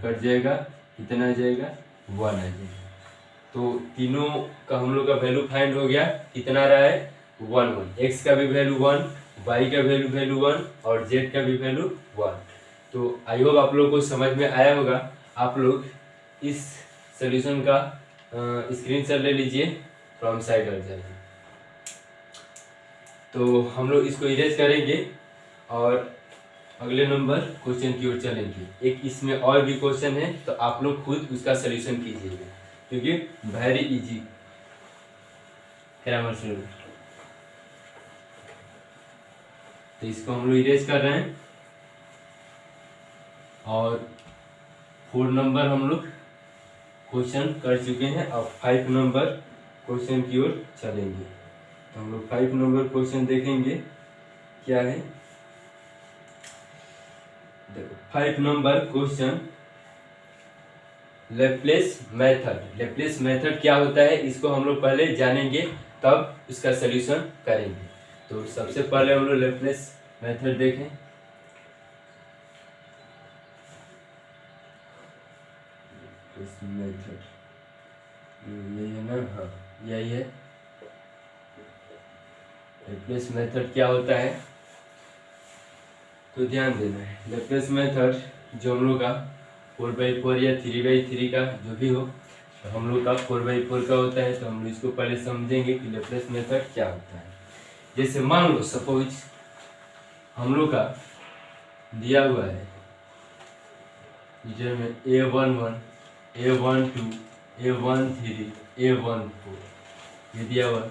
कट जाएगा, कितना आ जाएगा 1 आ जाएगा। तो तीनों का हम लोग का वैल्यू फाइंड हो गया, कितना रहा है 1 x का भी वैल्यू 1, y का वैल्यू 1 और z का भी वैल्यू 1। तो आई होप आप लोग को समझ में आया होगा। आप लोग इस सॉल्यूशन का स्क्रीनशॉट ले लीजिए फ्रॉम साइड और जाइए। तो हम लोग इसको इरेज करेंगे और अगले नंबर क्वेश्चन की ओर चलेंगे। एक इसमें और भी क्वेश्चन है तो आप लोग खुद उसका सॉल्यूशन कीजिएगा क्योंकि वेरी इजी ग्रामर से। तो इसको हम लोग इरेज कर रहे हैं और 4 नंबर हम लोग क्वेश्चन कर चुके हैं। अब 5 नंबर क्वेश्चन की ओर चलेंगे। तो हम लोग 5 नंबर क्वेश्चन देखेंगे क्या है। देखो 5 number question, Laplace method. Laplace method क्या होता है इसको हम लोग पहले जानेंगे तब इसका सलूशन करेंगे। तो सबसे पहले हम लोग लैप्लेस मेथड देखें। मेथड यही है ना, हाँ यही है। लैप्लेस मेथड क्या होता है तो ध्यान देना है। लैप्लेस मेथड जो हम लोग का 4/4 या 3/3 का जो भी हो, तो हम लोग का 4/4 का होता है। तो हम लोग इसको पहले समझेंगे कि लैप्लेस मेथड क्या होता है। जैसे मान लो सपोज हम लोग का दिया हुआ है में A11, A12, A13, A14, ये दिया हुआ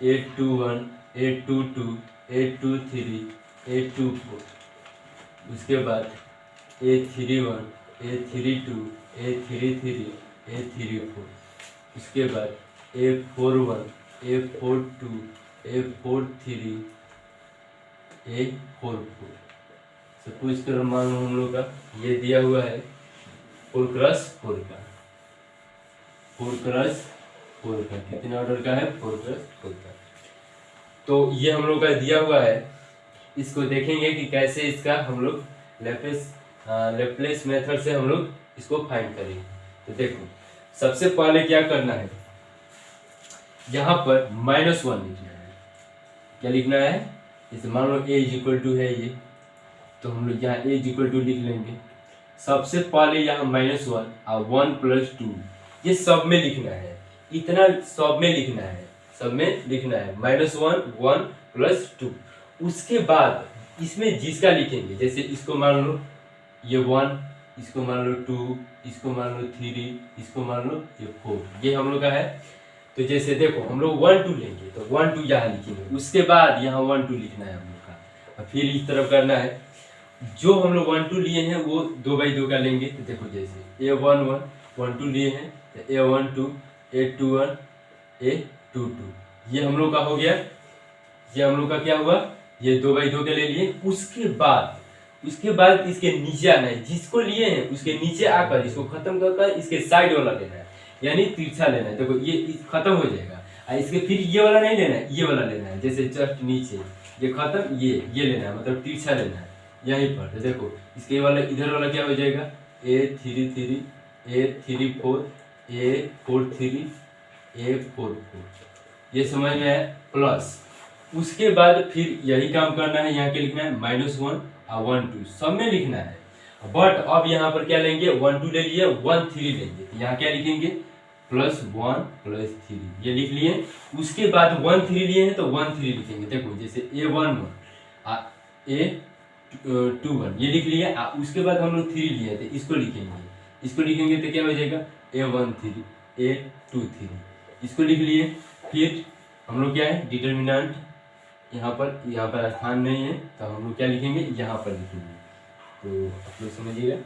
A21, A22, A23, A24, उसके बाद A31, A32, A33, A34, उसके बाद A41, A42, A43, A44। Suppose करो मान लो हम लोग का ये दिया हुआ है 4x4 का, 4x4 का कितने ऑर्डर का है 4x4 का। तो ये हम लोग का दिया हुआ है, इसको देखेंगे कि कैसे इसका हम लोग लैप्लेस मेथड से हम लोग इसको फाइंड करेंगे। तो देखो सबसे पहले क्या करना है, यहाँ पर -1 लिखना है। क्या लिखना है, इसे मान लो A है ये, तो हम लोग यहाँ A लिख लेंगे। सबसे पहले यहाँ -1 और 1 + 2 ये सब में लिखना है, इतना सब में लिखना है, सब में लिखना है -1 1 + 2। उसके बाद इसमें जिसका लिखेंगे, जैसे इसको मान लो ये 1, इसको मान लो 2, इसको मान लो 3, इसको मान लो ये 4, ये हम लोग का है। तो जैसे देखो हम लोग 1 2 लेंगे तो 1 2 यहाँ लिखेंगे, उसके बाद यहाँ 1 2 लिखना है हम लोग का, और फिर इस तरफ करना है। जो हम लोग 1 2 लिए हैं वो 2/2 का लेंगे। तो देखो जैसे A1 1 1 2 लिए हैं तो A1 2 A2 1 A2 2, ये हम लोग का हो गया। ये हम लोग का क्या हुआ, ये 2/2 के ले लिए। उसके बाद इसके नीचे आना है, जिसको लिए हैं उसके नीचे आकर इसको खत्म कर इसके साइड वाला लेना है, यानी तिरछा लेना है। देखो ये खत्म हो जाएगा, और इसके फिर ये वाला नहीं लेना है, ये वाला लेना है, जैसे जस्ट नीचे ये खत्म, ये लेना है, मतलब तिरछा लेना है यहीं पर। तो देखो इसके वाला इधर वाला क्या हो जाएगा, A3 3 A3 4 A4 3 A4 4, ये समझ में है। प्लस उसके बाद फिर यही काम करना है, यहाँ के लिखना है -1 और 1 2 सब में लिखना है। बट अब यहाँ पर क्या लेंगे, 1 2 ले लिए 1 3 लेंगे, तो यहाँ क्या लिखेंगे +1 +3, ये लिख लिए। उसके बाद 1 3 लिए हैं तो 1 3 लिखेंगे। देखो जैसे A1 1 A2 1 ये लिख लिए। उसके बाद हम लोग 3 लिए थे, इसको लिखेंगे तो क्या हो जाएगा A1 3 A2 3, इसको लिख लिए। फिर हम लोग क्या है डिटर्मिनेंट, यहाँ पर स्थान नहीं है तो हम लोग क्या लिखेंगे, यहाँ पर लिखेंगे। तो आप लोग समझिएगा।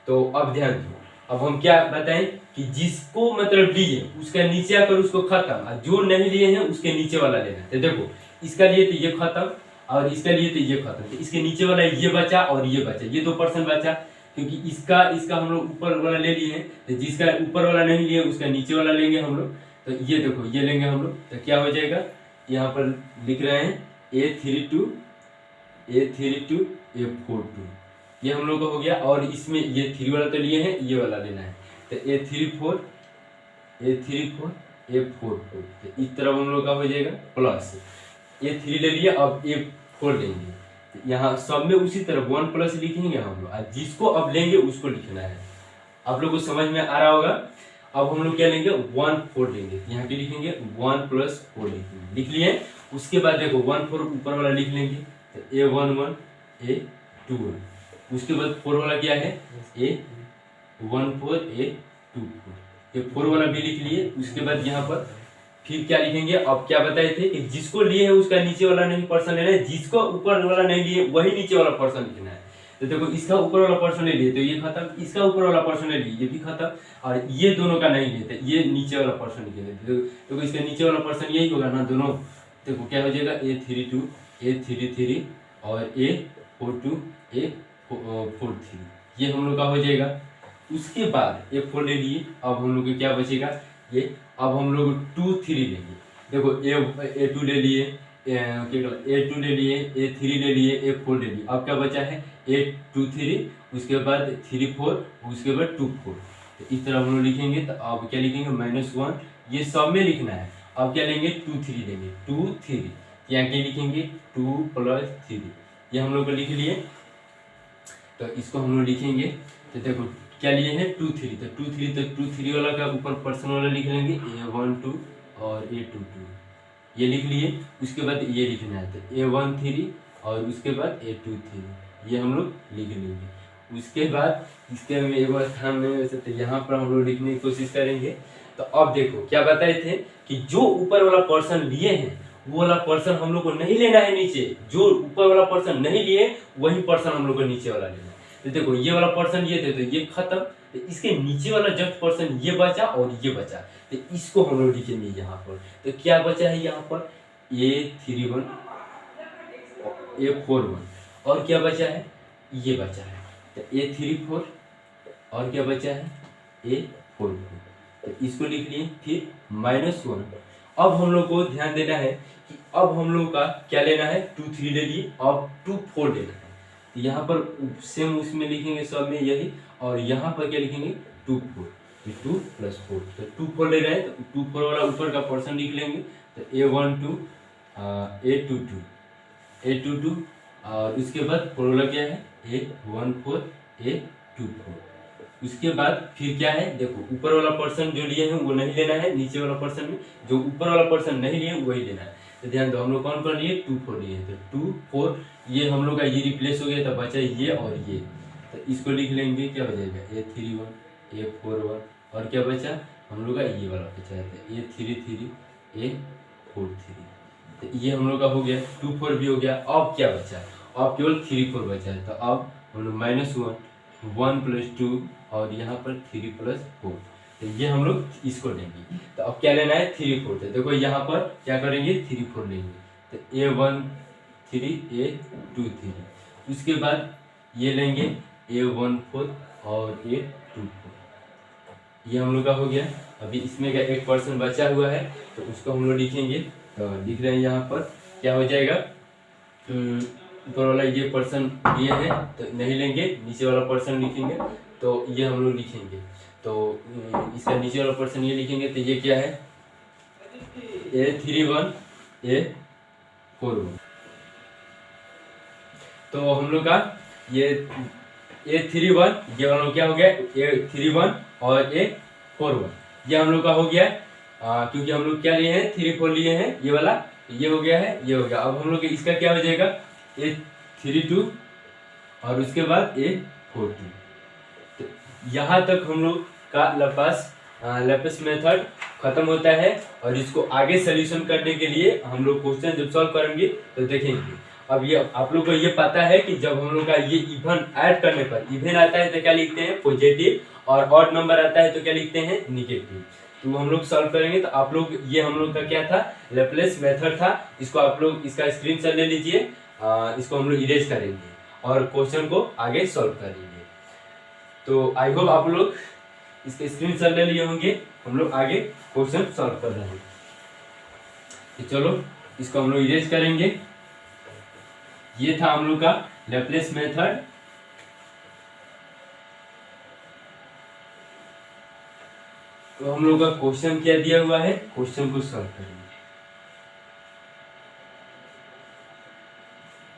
तो अब ध्यान दो, अब हम क्या बताएं कि जिसको मतलब लिए उसका नीचे आकर उसको खत्म, और जो नहीं लिए हैं उसके नीचे वाला लेना है। तो देखो इसका लिए तो ये खत्म, और इसका लिए तो ये खत्म, तो इसके नीचे वाला ये बचा और ये बचा, ये 2% बचा, क्योंकि इसका हम लोग ऊपर वाला ले लिए हैं। तो जिसका ऊपर वाला नहीं लिए उसका नीचे वाला लेंगे हम लोग। तो ये देखो ये लेंगे हम लोग, तो क्या हो जाएगा, यहाँ पर लिख रहे हैं A3 2 A4 2, ये हम लोग का हो गया। और इसमें ये 3 वाला तो लिए हैं, ये वाला लेना है, तो A3 4 A4 4, तो इस तरह हम लोग का हो जाएगा। प्लस A3 ले लिया, अब A4 लेंगे, तो यहाँ सब में उसी तरह 1 प्लस लिखेंगे हम लोग, और जिसको अब लेंगे उसको लिखना है। आप लोग को समझ में आ रहा होगा। अब हम लोग क्या लेंगे 1 4 लेंगे, यहाँ पे लिखेंगे 1 + 4 लिखेंगे, लिख लिए। उसके बाद देखो 1 4 ऊपर वाला लिख लेंगे, तो A1 1 A2 1, उसके बाद 4 वाला क्या है A1 4 A2 4, ये 4 वाला भी लिख लिए। उसके बाद यहाँ पर फिर क्या लिखेंगे, अब क्या बताए थे कि जिसको लिए है उसका नीचे वाला नहीं पर्सन लेना है, जिसको ऊपर वाला नहीं लिए वही नीचे वाला पर्सन लिखना है। तो देखो इसका ऊपर वाला पर्सन ले लिए तो ये खत्म, इसका ऊपर वाला पर्सन ले लिए ये भी खत्म, और ये दोनों का नहीं लेते, ये नीचे वाला पर्सन लिखेंगे। देखो इसका नीचे वाला पर्सन यही होगा ना दोनों। देखो क्या हो जाएगा A3 2 A3 3 और A4 2 A4 3, ये हम लोग का हो जाएगा। उसके बाद A4 ले लिए, अब हम लोग को क्या बचेगा ये, अब हम लोग 2 3 लेंगे। देखो A2 ले लिए, A2 ले लिए, A3 ले लिए, A4 ले लिए, अब क्या बचा है A2 3, उसके बाद 3 4, उसके बाद 2 4, तो इस तरह हम लोग लिखेंगे। तो अब क्या लिखेंगे -1, ये सब में लिखना है। अब क्या लेंगे 2 3 लेंगे, 2 3, यहाँ क्या लिखेंगे 2 + 3, ये हम लोग को लिख लिए। तो इसको हम लोग लिखेंगे, तो देखो क्या लिए हैं 2 3, तो 2 3 वाला का ऊपर पर्सन वाला लिख लेंगे A1 2 और A2 2, ये लिख लिए। उसके बाद ये लिखना है, तो A1 3 और उसके बाद A2 3, ये हम लोग लिख लेंगे। उसके बाद इसके में एक बार स्थान में वैसे तो यहाँ पर हम लोग लिखने की कोशिश करेंगे। तो अब देखो क्या बताए थे कि जो ऊपर वाला पर्सन लिए हैं वो वाला पर्सन हम लोग को नहीं लेना है नीचे, जो ऊपर वाला पर्सन नहीं लिए वही पर्सन हम लोग को नीचे वाला लेना है। तो देखो ये वाला पर्सन ये थे तो ये खत्म, तो इसके नीचे वाला जस्ट पर्सन ये बचा और ये बचा, तो इसको हम लोग लिखेंगे यहाँ पर। तो क्या बचा है यहाँ पर A3 1 A4 1, और क्या बचा है ये बचा है, तो A3 4, और क्या बचा है A4 4, तो इसको लिख लिए। फिर -1, अब हम लोग को ध्यान देना है कि अब हम लोग का क्या लेना है 2 3 ले लिए, अब 2 4 लेना है। तो यहाँ पर सेम उसमें लिखेंगे सब में यही, और यहाँ पर क्या लिखेंगे 2 4, 2 + 4, तो 2 4 ले रहे हैं तो 2 4 वाला ऊपर का पर्सन लिख लेंगे। तो A1 2 A2 2 A2 2, और उसके बाद 4 वाला क्या है A1 4 A2 4। उसके बाद फिर क्या है देखो ऊपर वाला पर्सन जो लिए हैं वो नहीं लेना है, नीचे वाला पर्सन में जो ऊपर वाला पर्सन नहीं लिए वही लेना है। तो ध्यान दो हम लोग कौन कौन लिए 2 4 लिए, तो 2 4 ये हम लोग का ये रिप्लेस हो गया, तो बचा ये और ये, तो इसको लिख लेंगे क्या हो जाएगा A3 1 A4 1, और क्या बचा हम लोग का ये वाला बचा है, तो A3 3 A4 3, तो ये हम लोग का हो गया। 2 4 भी हो गया। अब क्या बचा है, अब केवल 3 4 बचा है, तो अब हम लोग -1 1 + 2 और यहाँ पर 3 + 4, तो ये हम लोग इसको लेंगे। तो अब क्या लेना है, 3 4, तो देखो यहाँ पर क्या करेंगे, 3 4 लेंगे, तो A1 3 A2 3, उसके बाद ये लेंगे A1 4 और A2 4, ये हम लोग का हो गया। अभी इसमें का 1% बचा हुआ है, तो उसको हम लोग लिखेंगे। तो लिख रहे हैं यहाँ पर क्या हो जाएगा, ऊपर वाला ये पर्सन ये है तो नहीं लेंगे, नीचे वाला पर्सन लिखेंगे, तो ये हम लोग लिखेंगे। तो इसका नीचे वाला पर्सन ये लिखेंगे, तो ये क्या है, A31 A41, तो हम लोग का ये A31 ये हम लोग क्या हो गया, A31 और A41 ये हम लोग का हो गया। क्योंकि हम लोग क्या लिए हैं, 3 4 लिए हैं, ये वाला ये हो गया है, ये हो गया। अब हम लोग इसका क्या हो जाएगा, A32 और उसके बाद A42, तो यहाँ तक हम लोग का लैप्लास मेथड खत्म होता है। और इसको आगे सोल्यूशन करने के लिए हम लोग क्वेश्चन जब सॉल्व करेंगे तो देखेंगे। अब ये आप लोग को ये पता है कि जब हम लोग का ये इवन ऐड करने पर इवन आता है तो क्या लिखते हैं, पॉजिटिव, और ऑड नंबर आता है तो क्या लिखते हैं, निगेटिव। तो हम लोग सॉल्व करेंगे। तो आप लोग ये हम लोग का क्या था, लैप्लास मेथड था। इसको आप लोग इसका स्क्रीनशॉट ले लीजिए, इसको हम लोग इरेज करेंगे और क्वेश्चन को आगे सॉल्व करेंगे। तो आई होप आप लोग इसके स्क्रीनशॉट ले लिए होंगे। हम लोग आगे क्वेश्चन सॉल्व कर रहे हैं, तो चलो इसको हम लोग इरेज करेंगे। ये था हम लोग का लैप्लास मेथड। तो हम लोग का क्वेश्चन क्या दिया हुआ है, क्वेश्चन को सॉल्व करेंगे।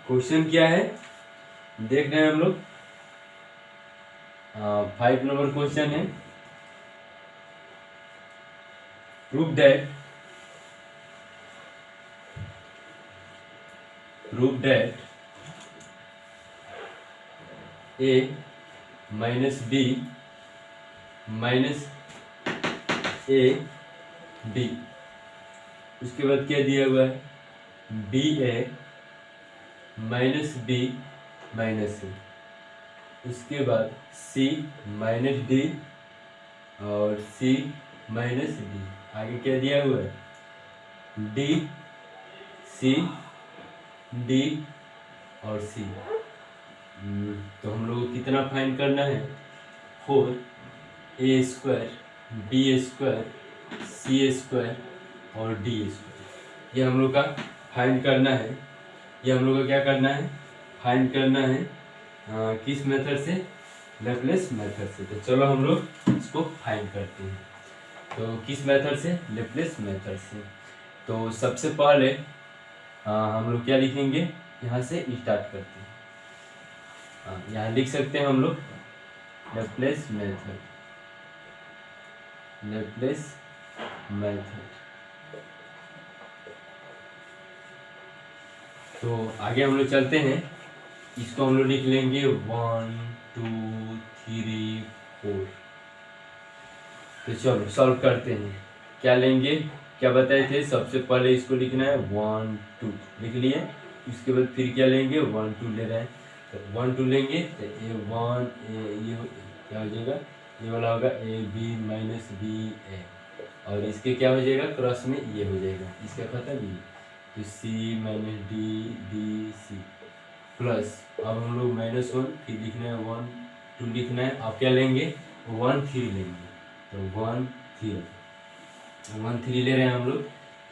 क्वेश्चन क्या है देख रहे हैं हम लोग, 5 नंबर क्वेश्चन है। Prove that A minus B minus AB, उसके बाद क्या दिया हुआ है, BA minus B minus C, उसके बाद C minus D और C minus D, आगे क्या दिया हुआ है, D C D और C। तो हम लोग को कितना फाइंड करना है, 4A² B² C² और D², ये हम लोग का फाइंड करना है। ये हम लोग का क्या करना है, फाइंड करना है किस मेथड से, लैप्लास मेथड से। तो चलो हम लोग इसको फाइंड करते हैं। तो किस मेथड से, लैप्लास मेथड से। तो सबसे पहले हम लोग क्या लिखेंगे, यहाँ से स्टार्ट करते हैं। यहाँ लिख सकते हैं हम लोग लैप्लास मेथड, लैप्लास मेथड। तो आगे हम लोग चलते हैं, इसको हम लोग लिख लेंगे 1 2 3 4। तो चलो सॉल्व करते हैं। क्या लेंगे, क्या बताए थे, सबसे पहले इसको लिखना है 1 2 लिख लिए, उसके बाद फिर क्या लेंगे 1 2 ले रहे हैं, तो 1 2 लेंगे तो A1 ये क्या हो जाएगा, ये वाला होगा AB minus BA, और इसके क्या हो जाएगा, क्रॉस में ये हो जाएगा, इसका खत्म ये, तो C minus D D C plus, अब हम लोग -1 फिर लिखना है 1 2 लिखना है। अब क्या लेंगे 1 3 लेंगे, तो 1 3 ले रहे हैं हम लोग,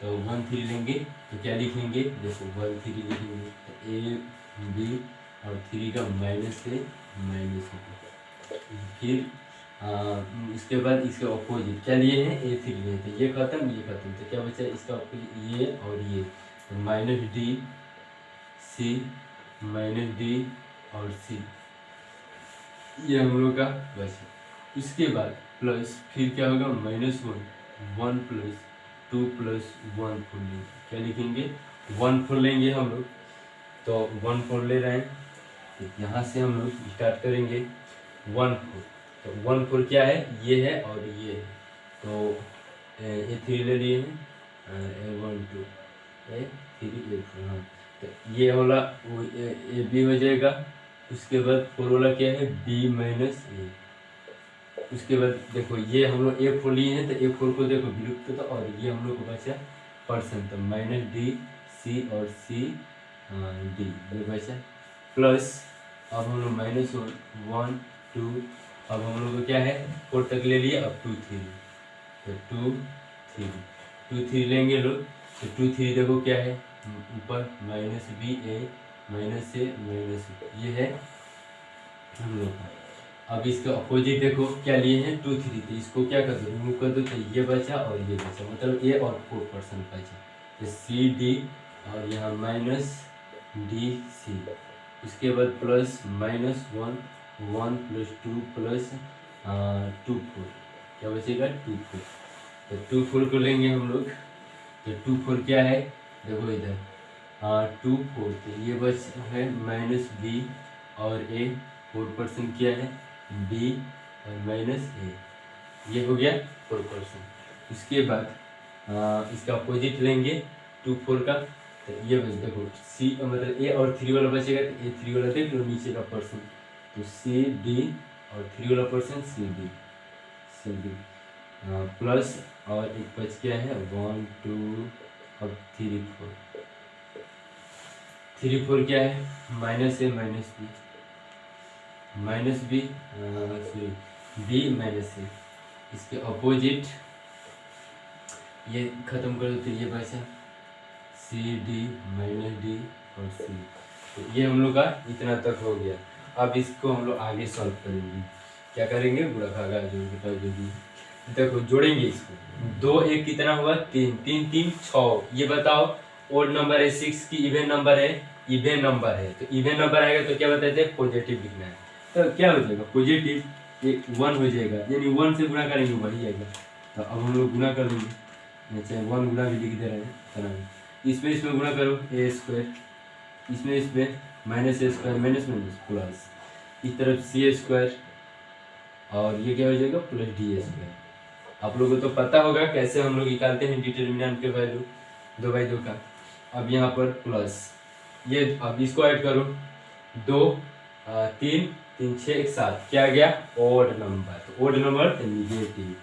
तो 1 3 लेंगे तो क्या लिखेंगे, देखो 1 3 लिखेंगे तो A B और 3 का माइनस से माइनस होगा। फिर इसके बाद इसके अपोजिट क्या लिए हैं, A3 लिए, तो ये खत्म ये खत्म, तो क्या बचा इसका अपोजिट ये और ये, तो -D C -D और C, ये हम लोग का बस। इसके बाद प्लस फिर क्या होगा, -1 1 + 2 + 1 4 लेंगे, क्या लिखेंगे 1 4 लेंगे हम लोग, तो 1 4 ले रहे हैं। तो यहाँ से हम लोग स्टार्ट करेंगे 1 4, तो 1 4 क्या है, ये है और ये है, तो A3 ले लिए हैं, A1 2 A3 A4, हाँ। तो ये वाला वो AB हो जाएगा। उसके बाद 4 वाला क्या है, B माइनस A। उसके बाद देखो ये हम लोग A4 लिए हैं, तो A4 को देखो विलुप्त था, और ये हम लोग को बचा परसेंट, तो माइनस D C और C D ये बचा प्लस। अब हम लोग -1 2, अब हम लोग को क्या है 4 तक ले लिए, अब 2 3, तो 2 3 2 3 लेंगे लोग, तो 2 3 देखो क्या है ऊपर -B A -A ये है हम लोग का। अब इसके अपोजिट देखो क्या लिए हैं 2 3, तो इसको क्या कर दो रिमूव कर दो, तो ये बचा और ये बचा, मतलब A और 4% बचा, तो C D और यहाँ -D C। उसके बाद प्लस -1 1 + 2 + 2 4, क्या बचेगा 2 4, तो 2 4 को लेंगे हम लोग, तो 2 4 क्या है देखो इधर 2 4, तो ये बच है -B और A, 4% क्या है B और -A, ये हो गया 4%। उसके बाद इसका अपोजिट लेंगे 2 4 का, तो ये बच देखो C मतलब A और 3 वाला बचेगा, तो A3 वाला देख लो नीचे का परसेंट, तो C D और 3 वाला परसेंट C D प्लस, और एक बच क्या है 1 2 और 3 4, 3 4 क्या है -A -B sorry B -A। इसके अपोजिट ये खत्म कर दो, तो ये बचा C D -D और C, तो ये हम लोग का इतना तक हो गया। अब इसको हम लोग आगे सॉल्व करेंगे, क्या करेंगे गुणा भागा जोड़ जो भी, देखो जोड़ेंगे इसको, 2 1 कितना हुआ 3 3 3 6, ये बताओ ओड नंबर है 6 की इवन नंबर है, इवन नंबर है, तो इवन नंबर आएगा तो क्या बताते हैं पॉजिटिव लिखना है, तो क्या हो जाएगा पॉजिटिव 1 हो जाएगा, यानी 1 से गुणा करेंगे वही आएगा। तो अब हम लोग गुणा कर देंगे, चाहे 1 गुणा भी लिख दे रहे हैं, इसमें गुणा करो A², इसमें -A² प्लस इस तरफ C², और ये क्या हो जाएगा +D²। आप लोगों को तो पता होगा कैसे हम लोग निकालते हैं डिटरमिनेंट के वैल्यू 2/2 का। अब यहाँ पर प्लस ये, अब इसको ऐड करो 2 3 3 6 1 7, क्या आ गया ओड नंबर, तो ओड नंबर निगेटिव,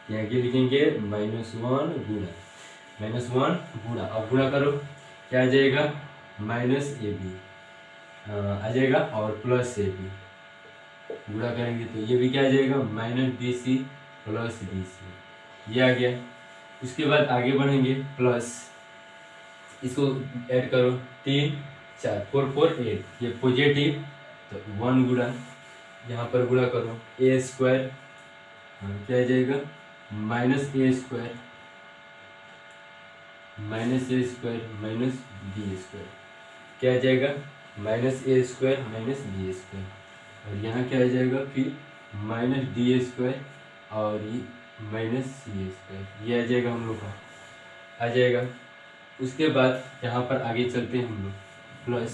यहाँ के लिखेंगे -1 गुणा, अब गुणा करो क्या आ जाएगा -AB आ जाएगा और +AB, गुणा करेंगे तो ये भी क्या आ जाएगा -BC + DC, ये आ गया। उसके बाद आगे बढ़ेंगे प्लस, इसको ऐड करो 3 4 4 4 8, ये पॉजिटिव, तो 1 गुणा, यहाँ पर गुणा करो A² क्या आ जाएगा -A² -B², क्या आ जाएगा -A² -B², और यहाँ क्या आ जाएगा फिर -D² और ये -C², ये आ जाएगा हम लोग का आ जाएगा। उसके बाद यहाँ पर आगे चलते हैं हम लोग, प्लस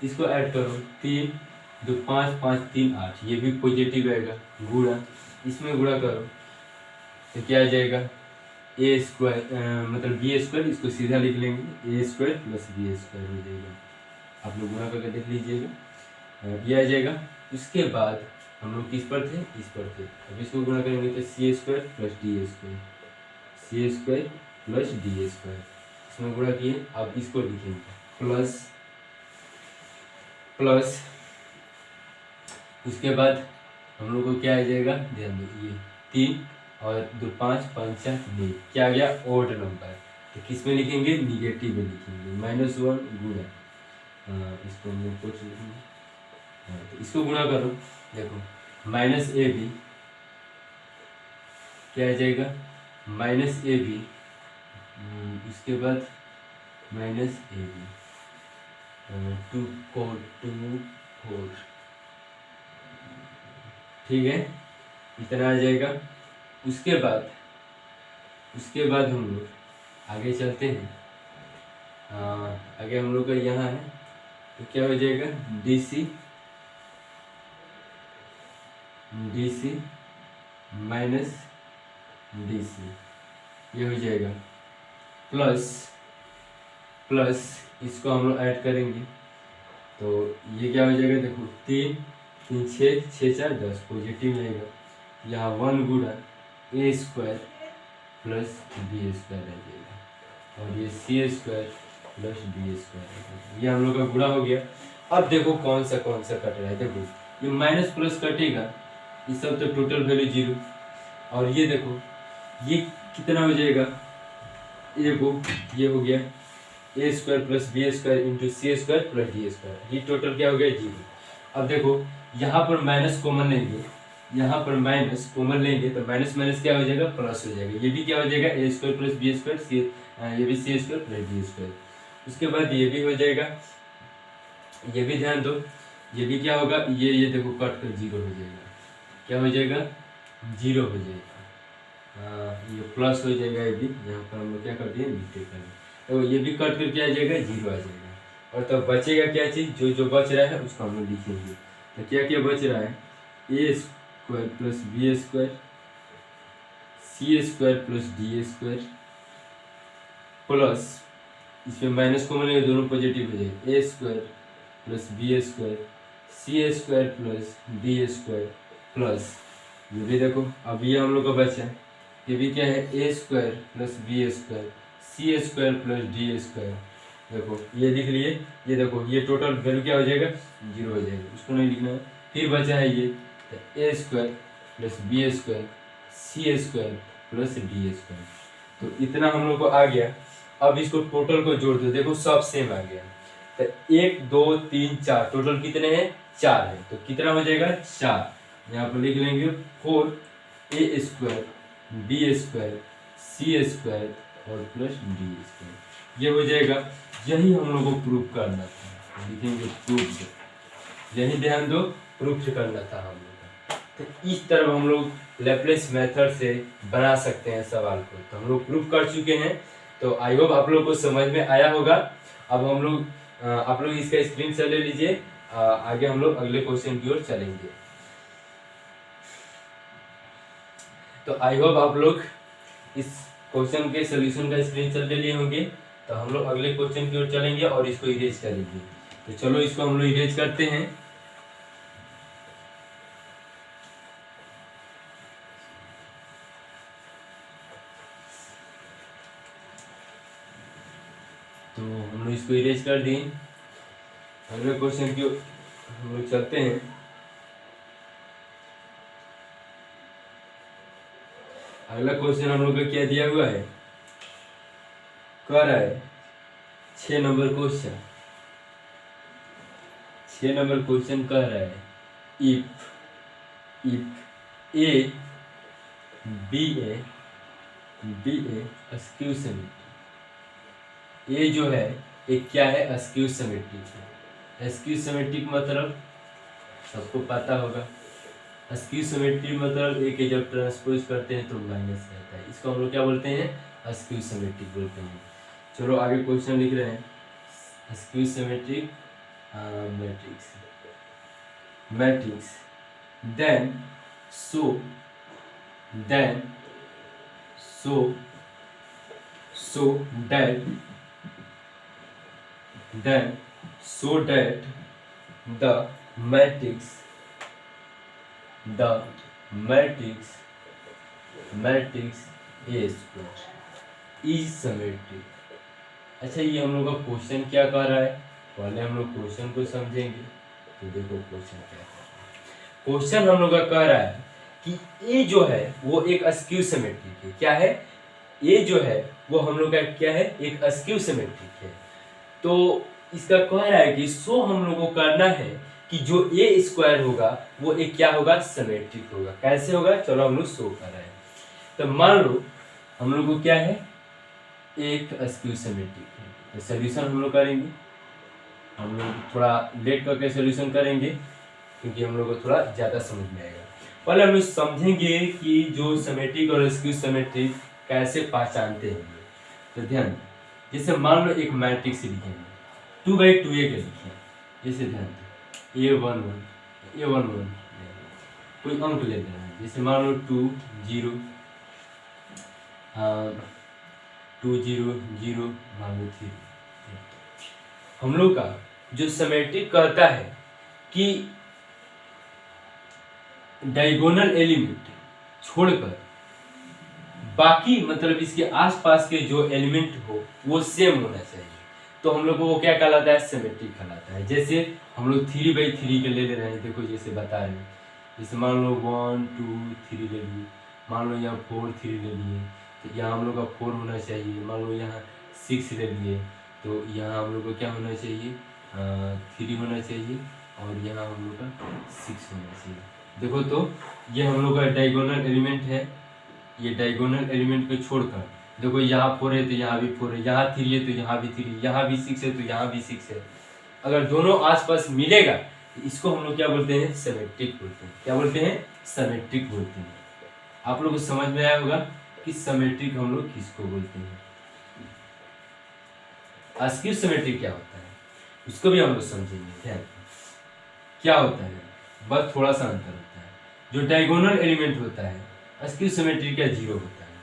इसको ऐड करो 3 2 5 5 3 8, ये भी पॉजिटिव आएगा, गुणा इसमें गुणा करो तो क्या आ जाएगा A² मतलब B², इसको सीधा लिख लेंगे A² + B² हो जाएगा, आप लोग गुणा करके देख लीजिएगा, ये आ जाएगा। उसके बाद हम लोग किस पर थे, इस पर थे, अब इसको गुणा करेंगे तो C² + D², इसमें गुणा किए, अब इसको लिखेंगे प्लस उसके बाद हम लोग को क्या आ जाएगा ध्यान दो, ये 3 और 2 5 5 9, क्या आ गया ओड नंबर, तो किस में लिखेंगे निगेटिव में लिखेंगे, -1 गुणा, इसको हम लोग कुछ लिखेंगे, तो इसको गुणा करो देखो -AB क्या आ जाएगा -AB, इसके बाद -AB 2 4 2 4, ठीक है इतना आ जाएगा। उसके बाद हम लोग आगे चलते हैं, आगे हम लोग का यहाँ है, तो क्या हो जाएगा DC डी सी, ये हो जाएगा प्लस प्लस इसको हम लोग ऐड करेंगे तो ये क्या हो जाएगा, देखो 3 3 6 6 4 10 पॉजिटिव रहेगा, यहाँ 1 गुणा ए स्क्वायर प्लस बी स्क्वायर रह जाएगा और ये सी स्क्वायर प्लस डी स्क्वायर, ये हम लोग का गुणा हो गया। अब देखो कौन सा कट रहा है, देखो ये माइनस प्लस कटेगा, ये सब तो टोटल वैल्यू 0 और ये देखो ये कितना हो जाएगा, ये हो गया A square plus B square into C square plus D square, ये टोटल क्या हो गया 0। अब देखो यहाँ पर माइनस कॉमन लेंगे, यहाँ पर माइनस कॉमन लेंगे तो माइनस माइनस क्या हो जाएगा, प्लस हो जाएगा, ये भी क्या हो जाएगा A square plus B square सी, ये भी सी स्क्वायर प्लस डी स्क्वायर। उसके बाद ये भी हो जाएगा, ये भी ध्यान दो, ये भी क्या होगा, ये देखो कट कर 0 हो जाएगा, क्या हो जाएगा 0 हो जाएगा, ये प्लस हो जाएगा, ये भी यहाँ पर हम लोग क्या कर दिए नीचे कर दिए, तो ये भी कट कर क्या आ जाएगा 0 आ जाएगा। और तब बचेगा क्या चीज़, जो बच रहा है उसको हम लोग लिखेंगे, तो क्या क्या बच रहा है, A square plus B square C square plus D square plus इसमें माइनस कॉमन लेंगे दोनों पॉजिटिव हो जाएगा, A square plus B square C square plus D square plus ये भी देखो अब ये हम लोग का बचा है, ये भी क्या है A square plus B square C square plus D square, देखो ये लिख लिए, ये देखो ये टोटल वैल्यू क्या हो जाएगा 0 हो जाएगा, उसको नहीं लिखना है। फिर बचा है ये ए square plus B square C square plus D square, तो इतना हम लोग को आ गया। अब इसको टोटल को जोड़ दो, देखो सब सेम आ गया, तो 1 2 3 4 टोटल कितने हैं 4 है, तो कितना हो जाएगा 4, यहाँ पर लिख लेंगे 4 ए square B square C square और प्लस डी स्क्वायर, ये हो जाएगा। यही हम लोग को प्रूफ करना था, लिखेंगे प्रूफ, यही ध्यान दो प्रूफ करना था हम लोग का। तो इस तरह हम लोग लैप्लेस मेथड से बना सकते हैं सवाल को, तो हम लोग प्रूफ कर चुके हैं, तो आई होप आप लोग को समझ में आया होगा। अब हम लोग आप लोग इसका स्क्रीनशॉट ले लीजिए, आगे हम लोग अगले क्वेश्चन की ओर चलेंगे। तो आई होप आप लोग इस क्वेश्चन के सॉल्यूशन का स्क्रीनशॉट ले लिए होंगे, तो हम लोग अगले क्वेश्चन की ओर चलेंगे और इसको इरेज करेंगे। तो चलो इसको हम लोग इरेज करते हैं। तो हम लोग इसको इरेज कर दिए, अगले क्वेश्चन की ओर हम लोग चलते हैं। अगला क्वेश्चन हम लोग का क्या दिया हुआ है, कह रहा है 6 नंबर क्वेश्चन, 6 नंबर क्वेश्चन कह रहा है if A be a skew symmetric, A जो है एक क्या है अस्क्यू सिमेट्रिक है। अस्क्यू सिमेट्रिक मतलब सबको पता होगा, अस्क्यू सिमेट्रिक मतलब ए के जब ट्रांसपोज करते हैं तो माइनस रहता है, इसको हम लोग क्या बोलते हैं अस्क्यू सिमेट्रिक बोलते हैं। चलो आगे क्वेश्चन लिख रहे हैं, a skew symmetric matrix then so that the matrix A square is symmetric। अच्छा ये हम लोग का क्वेश्चन क्या कह रहा है, पहले हम लोग क्वेश्चन को समझेंगे। तो देखो क्वेश्चन क्या कह रहा है, क्वेश्चन हम लोग का कह रहा है कि ए जो है वो एक अस्क्यू सिमेट्रिक है। क्या है, ए जो है वो हम लोग का क्या है एक अस्क्यू सिमेट्रिक है। तो इसका कह रहा है कि सो हम लोग को करना है कि जो ए स्क्वायर होगा वो एक क्या होगा सिमेट्रिक होगा। कैसे होगा, चलो हम लोग शो कर रहे हैं। तो मान लो हम लोग को क्या है एक अस्क्यू सिमेट्रिक है, तो सोल्यूशन हम लोग करेंगे। हम लोग थोड़ा लेट करके सोल्यूशन करेंगे क्योंकि हम लोग को थोड़ा ज़्यादा समझ में आएगा। पहले हम लोग समझेंगे कि जो सिमेट्रिक और अस्क्यू सिमेट्रिक कैसे पहचानते हैं। तो ध्यान, जैसे मान लो एक मैट्रिक्स लिखेंगे 2/2a के लिखिए, जैसे ध्यान A11 कोई अंक ले लेना है, जैसे मान लो 2 0 2 0 0 मान लो 3। हम लोग का जो सिमेट्रिक कहता है कि डायगोनल एलिमेंट छोड़कर बाकी मतलब इसके आसपास के जो एलिमेंट हो वो सेम होना चाहिए, तो हम लोग को वो क्या कहलाता है, सिमेट्रिक कहलाता है। जैसे हम लोग 3/3 के ले रहे हैं, देखो जैसे बता रहे हैं, जैसे मान लो 1 2 3 ले लिए, मान लो यहाँ 4 3 ले लिए, तो यहाँ हम लोग का 4 होना चाहिए। मान लो यहाँ 6 ले लिए, तो यहाँ हम लोग को क्या होना चाहिए, 3 होना चाहिए, और यहाँ हम लोग का 6 होना चाहिए। देखो तो ये हम लोग का डायगोनल एलिमेंट है, ये डायगोनल एलिमेंट को छोड़कर देखो यहाँ 4 है तो यहाँ भी 4 है, यहाँ 3 है तो यहाँ भी 3 है, यहाँ भी 6 है तो यहाँ भी 6 है। अगर दोनों आसपास मिलेगा तो इसको हम लोग क्या बोलते हैं, सिमेट्रिक बोलते हैं। क्या बोलते हैं, सिमेट्रिक बोलते हैं। आप लोग को समझ में आया होगा कि सिमेट्रिक हम लोग किसको बोलते हैं। अस्क्यू सिमेट्रिक क्या होता है उसको भी हम लोग समझेंगे। ध्यान क्या होता है, बस थोड़ा सा अंतर होता है। जो डायगोनल एलिमेंट होता है अस्क्यू सिमेट्रिक का 0 होता है,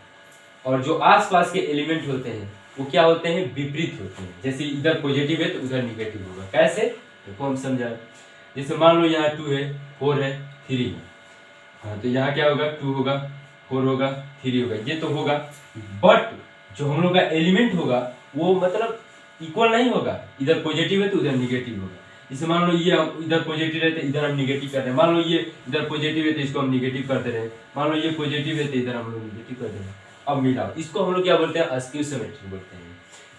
और जो आसपास के एलिमेंट होते हैं वो क्या होते हैं, विपरीत होते हैं। जैसे इधर पॉजिटिव है तो उधर निगेटिव होगा। कैसे, देखो हम समझा। जैसे मान लो यहाँ 2 है, 4 है, 3 है, हाँ तो यहाँ क्या होगा, 2 होगा, 4 होगा, 3 होगा, ये तो होगा। बट जो हम लोग का एलिमेंट होगा वो मतलब इक्वल नहीं होगा, इधर पॉजिटिव है तो उधर निगेटिव होगा। जैसे मान लो ये इधर पॉजिटिव है तो इधर हम निगेटिव कर रहे हैं, मान लो ये इधर पॉजिटिव है तो इसको हम निगेटिव करते रहे, मान लो ये पॉजिटिव है तो इधर हम लोग निगेटिव कर रहे हैं। अब मिलाओ, इसको हम लोग क्या बोलते हैं, अस्क्यू सिमेट्रिक बोलते हैं।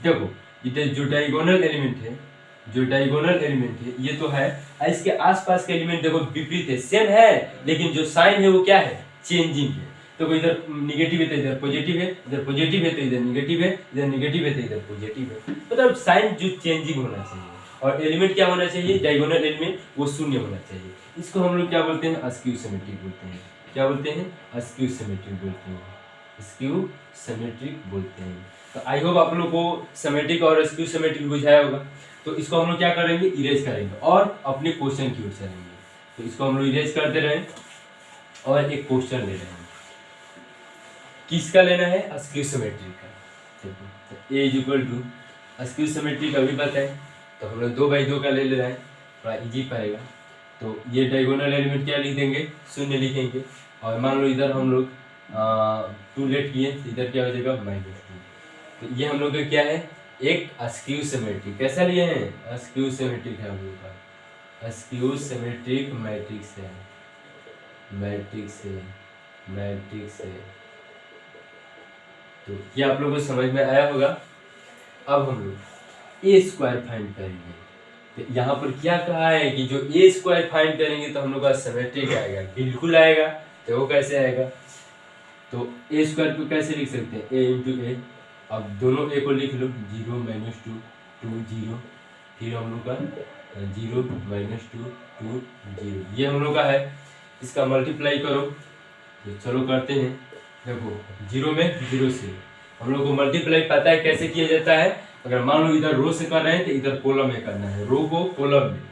देखो ये जो डायगोनल एलिमेंट है, जो डायगोनल एलिमेंट है ये तो है, इसके आसपास के एलिमेंट देखो विपरीत है, सेम है लेकिन जो साइन है वो क्या है, चेंजिंग है। तो इधर निगेटिव है तो इधर पॉजिटिव है, इधर पॉजिटिव है तो इधर निगेटिव है, इधर निगेटिव है तो इधर पॉजिटिव है, मतलब साइन जो चेंजिंग होना चाहिए। और एलिमेंट क्या होना चाहिए, डायगोनल एलिमेंट वो शून्य होना चाहिए। इसको हम लोग क्या बोलते हैं, अस्क्यू सिमेट्रिक बोलते हैं। क्या बोलते हैं, अस्क्यू सिमेट्रिक बोलते हैं, अस्क्यू सिमेट्रिक बोलते हैं। तो आई होप आप लोग को सिमेट्रिक और अस्क्यू सिमेट्रिक बुझाया होगा। तो इसको हम लोग क्या करेंगे, इरेज करेंगे और अपने क्वेश्चन की ओर चलेंगे। तो इसको हम लोग इरेज करते रहे और एक क्वेश्चन ले रहे हैं। किसका लेना है, अस्क्यू सिमेट्रिक का। तो A is equal to skew symmetric अभी पता है, तो हम लोग 2/2 का ले रहे हैं, थोड़ा इजी पड़ेगा। तो ये डायगोनल एलिमेंट क्या लिख देंगे, 0 लिखेंगे। और मान लो इधर हम लोग 2 लेट किए तो इधर क्या हो जाएगा, -2। तो ये हम लोग का क्या है, एक अस्क्यू सिमेट्रिक। कैसा लिए हैं, अस्क्यू सिमेट्रिक है हम लोग का, अस्क्यू सिमेट्रिक मैट्रिक्स है, मैट्रिक्स है, मैट्रिक्स है। तो ये आप लोगों को समझ में आया होगा। अब हम लोग ए स्क्वायर फाइंड करेंगे। तो यहाँ पर क्या कहा है कि जो ए स्क्वायर फाइंड करेंगे तो हम लोग का सिमेट्रिक आएगा, बिल्कुल आएगा। तो वो कैसे आएगा, तो ए स्क्वायर को कैसे लिख सकते हैं, ए इंटू ए। अब दोनों ए को लिख लो, 0 - 2 2 0, फिर हम लोग का 0 - 2 2 0, ये हम लोग का है। इसका मल्टीप्लाई करो, तो चलो करते हैं। देखो 0 में 0 से हम लोग को मल्टीप्लाई पता है कैसे किया जाता है। अगर मान लो इधर रो से कर रहे हैं तो इधर कॉलम में करना है, रो को कॉलम में,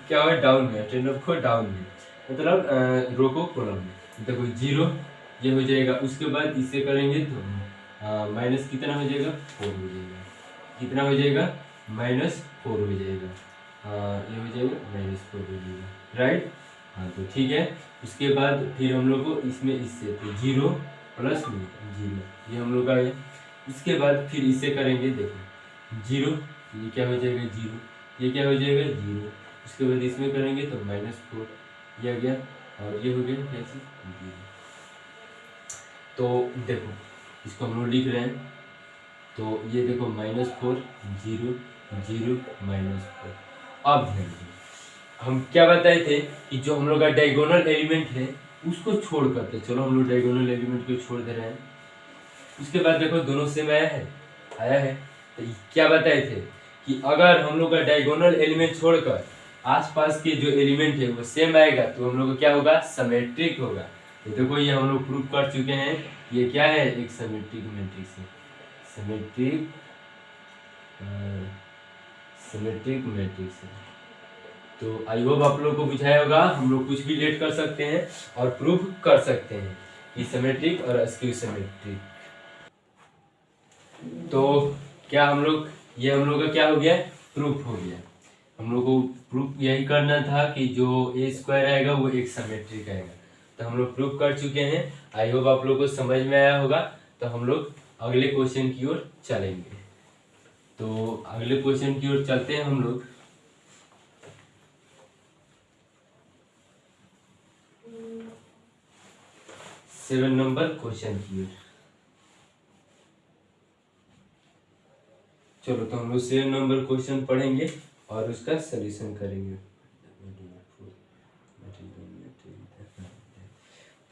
क्या है डाउन में, स्टैंडर्ड को डाउन में, मतलब रो को कॉलम में। देखो 0 ये हो जाएगा, उसके बाद इससे करेंगे तो माइनस कितना हो जाएगा, 4 हो जाएगा। कितना हो जाएगा, -4 हो जाएगा। ये हो जाएगा -4 हो जाएगा, राइट। हाँ तो ठीक है। उसके बाद फिर हम लोग को इसमें इससे तो 0 + 0 ये हम लोग का है। इसके बाद फिर इससे करेंगे, देखो 0 ये क्या हो जाएगा, 0 ये क्या हो जाएगा, 0। उसके बाद इसमें करेंगे तो -4 ये आ गया, और ये हो गया कैसे, 0। तो देखो इसको हम लोग लिख रहे हैं, तो ये देखो -4 0 0 -4। अब ध्यान दो, हम क्या बताए थे कि जो हम लोग का डायगोनल एलिमेंट है उसको छोड़ करते, चलो हम लोग डायगोनल एलिमेंट को छोड़ दे रहे हैं। उसके बाद देखो दोनों सेम आया है। तो क्या बताए थे कि अगर हम लोग का डायगोनल एलिमेंट छोड़कर आसपास के जो एलिमेंट है वो सेम आएगा तो हम लोग को क्या होगा, सिमेट्रिक होगा। तो देखो ये हम लोग प्रूफ कर चुके हैं, ये क्या है, एक सिमेट्रिक मैट्रिक्स है, सिमेट्रिक मैट्रिक्स है। तो आई होप आप लोग को बुझाया होगा। हम लोग कुछ भी लेट कर सकते हैं और प्रूफ कर सकते हैं। कि सिमेट्रिक और स्क्यू सिमेट्रिक। तो क्या हम लोग का क्या हो गया, प्रूफ हो गया। हम लोग को प्रूफ यही करना था कि जो ए स्क्वायर आएगा वो एक सिमेट्रिक आएगा, तो हम लोग प्रूफ कर चुके हैं। आई होप आप लोग को समझ में आया होगा। तो हम लोग अगले क्वेश्चन की ओर चलेंगे। तो अगले क्वेश्चन की ओर चलते हैं हम लोग। सेवन नंबर क्वेश्चन की ओर चलो। तो हम लोग 7 नंबर क्वेश्चन पढ़ेंगे और उसका सॉल्यूशन करेंगे।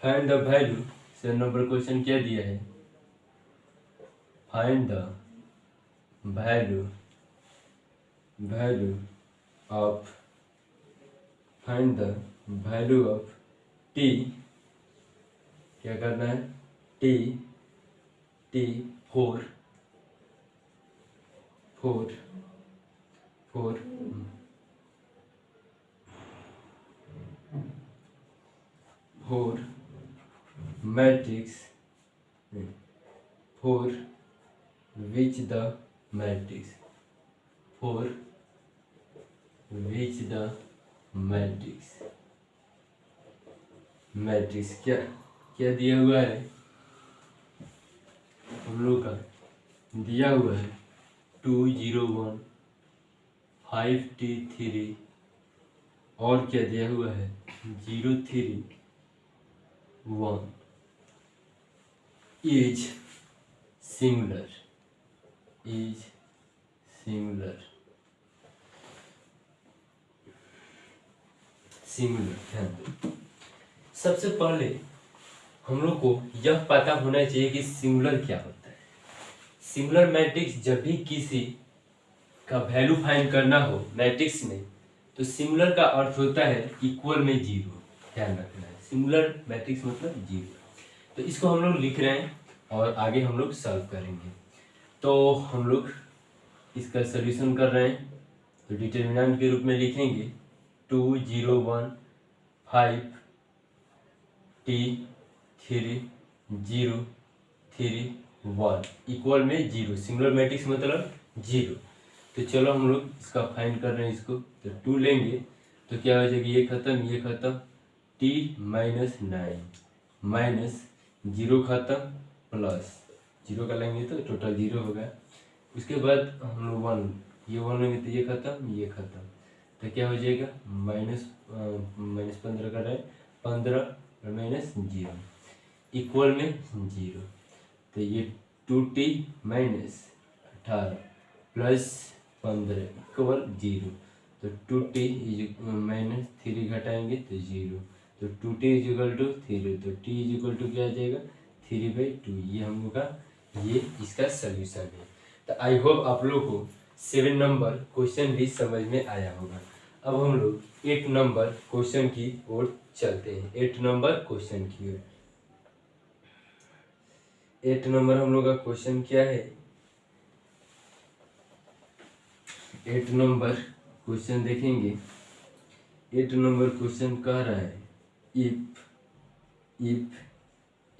Find the value, 7 number question क्या दिया है, find the value of T. क्या करना है, T four matrix for which the matrix क्या क्या दिया हुआ है, हम लोग का दिया हुआ है 2 0 1 5 T 3 और क्या दिया हुआ है 0 3 1 इज सिंगुलर ध्यान दो। सबसे पहले हम लोग को यह पता होना चाहिए कि सिंगुलर क्या होता है। सिंगुलर मैट्रिक्स जब भी किसी का वैल्यू फाइंड करना हो मैट्रिक्स में, तो सिंगुलर का अर्थ होता है इक्वल में जीरो। ध्यान रखना है, सिंगुलर मैट्रिक्स मतलब जीरो। तो इसको हम लोग लिख रहे हैं और आगे हम लोग सॉल्व करेंगे। तो हम लोग इसका सॉल्यूशन कर रहे हैं, तो डिटरमिनेंट के रूप में लिखेंगे 2 0 1 5 T 3 0 3 1 इक्वल में जीरो। सिंगुलर मैट्रिक्स मतलब जीरो। तो चलो हम लोग इसका फाइंड कर रहे हैं इसको। तो 2 लेंगे तो क्या हो जाएगा, ये खत्म T माइनस 9 माइनस जीरो खत्म प्लस जीरो का लेंगे तो टोटल जीरो होगा। उसके बाद हम लोग 1 ये 1 लेंगे तो ये खत्म तो क्या हो जाएगा माइनस 15 कर रहे हैं 15 और माइनस जीरो इक्वल में जीरो। तो ये 2T minus 18 plus 15 equal zero. तो 2T माइनस 3 घटाएंगे तो जीरो। तो 2T इजिकल टू 3 तो T इजिकल टू क्या आ जाएगा 3/2। ये हम लोग का ये इसका सॉल्यूशन है। तो आई होप आप लोग को 7 नंबर क्वेश्चन भी समझ में आया होगा। अब हम लोग 8 नंबर क्वेश्चन की ओर चलते हैं। 8 नंबर क्वेश्चन की ओर 8 नंबर हम लोग का क्वेश्चन क्या है, 8 नंबर क्वेश्चन देखेंगे। 8 नंबर क्वेश्चन कह रहा है if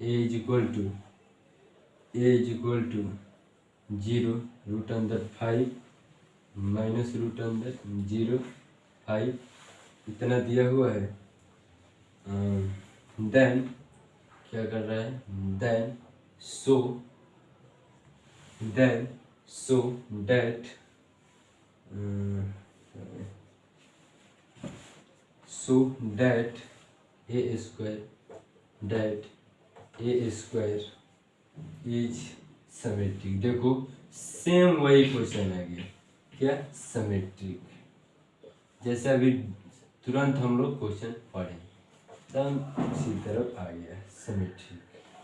a is equal to 0 root अंदर 5 माइनस रूट अंदर 0 5 इतना दिया हुआ है। देन क्या कर रहा है, then so that A square is symmetric. देखो सेम वही क्वेश्चन आ गया, क्या सिमेट्रिक। जैसे अभी तुरंत हम लोग क्वेश्चन पढ़े एकदम उसी तरफ आ गया सिमेट्रिक।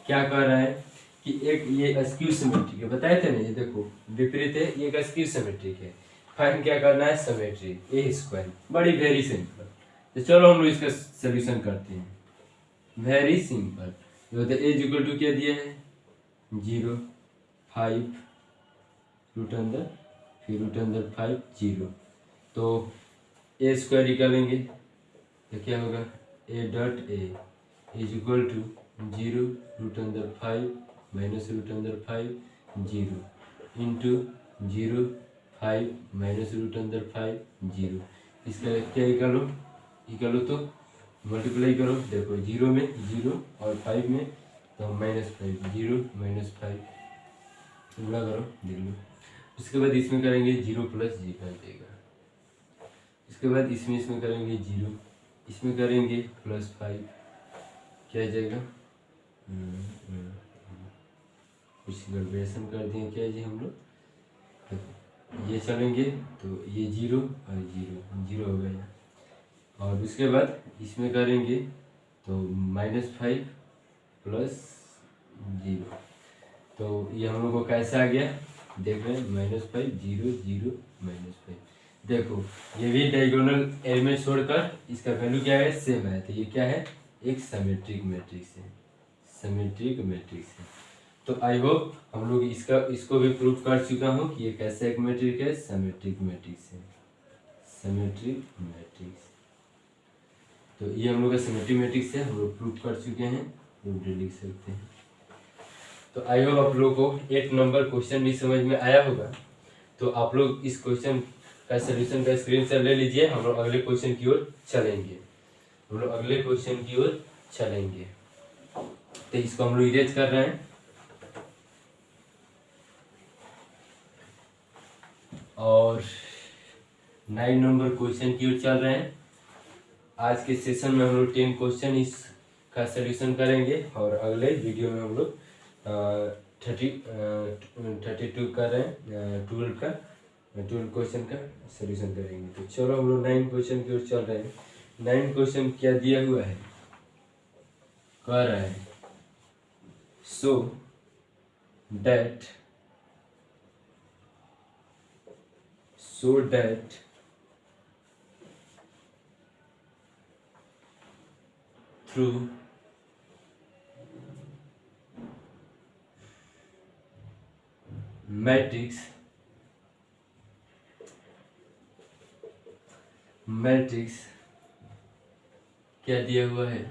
क्या कह रहा है कि एक ये स्क्यू सिमेट्रिक है, बताए थे ना, ये देखो विपरीत है, ये एक स्क्यू सिमेट्रिक है। फाइंड क्या करना है सिमेट्रिक ए स्क्वायर, बड़ी वेरी सिंपल। तो चलो हम लोग इसका सॉल्यूशन करते हैं। Very simple. जो होता है ए इक्वल टू क्या दिया है 0 5 रूट अंदर फिर रूट अंदर 5 0। तो ए स्क्वायर निकालेंगे तो क्या होगा a dot A is equal to 0 root अंदर 5 माइनस रूट अंदर 5 0 इंटू 0 5 माइनस रूट अंदर 5 0। इसका क्या इक्वल हो तो मल्टीप्लाई करो, देखो 0 में 0 और 5 में तो माइनस 5 0 माइनस 5 गुणा करो देख लो। उसके बाद इसमें करेंगे 0 प्लस 0 आ जाएगा। इसके बाद इसमें करेंगे 0, इसमें करेंगे प्लस 5 क्या आ जाएगा। कुछ गड़बड़ेशन कर दिए क्या जी हम लोग। ये चलेंगे तो ये 0 और 0 हो गया। और उसके बाद इसमें करेंगे तो -5 प्लस 0, तो ये हम लोग को कैसे आ गया देख रहे हैं, -5 0 0 -5। देखो ये भी डायगोनल एलिमेंट छोड़कर इसका वैल्यू क्या है, सेम है। तो ये क्या है, एक सिमेट्रिक मैट्रिक्स है, सिमेट्रिक मैट्रिक्स है। तो आई होप हम लोग इसको भी प्रूव कर चुका हूँ कि ये कैसे एक मैट्रिक है, सिमेट्रिक मैट्रिक्स है, सिमेट्रिक मैट्रिक्स। तो ये हम लोग का सिमेट्रिक मैट्रिक्स है, हम लोग प्रूव कर चुके हैं, प्रूफ लिख सकते हैं। तो आई होप आप लोगों को 8 नंबर क्वेश्चन भी समझ में आया होगा। तो आप लोग इस क्वेश्चन का सलूशन का स्क्रीनशॉट ले लीजिए। हम लोग अगले क्वेश्चन की ओर चलेंगे, हम लोग अगले क्वेश्चन की ओर चलेंगे। तो इसको हम लोग इरेज कर रहे हैं और 9 नंबर क्वेश्चन की ओर चल रहे हैं। आज के सेशन में हम लोग 10 क्वेश्चन इसका सलूशन करेंगे और अगले वीडियो में हम लोग 32 कर रहे हैं, 12 क्वेश्चन का सलूशन करेंगे। तो चलो हम लोग 9 क्वेश्चन की ओर चल रहे हैं। 9 क्वेश्चन क्या दिया हुआ है, कह रहा है सो दैट थ्रू मैट्रिक्स क्या दिया हुआ है,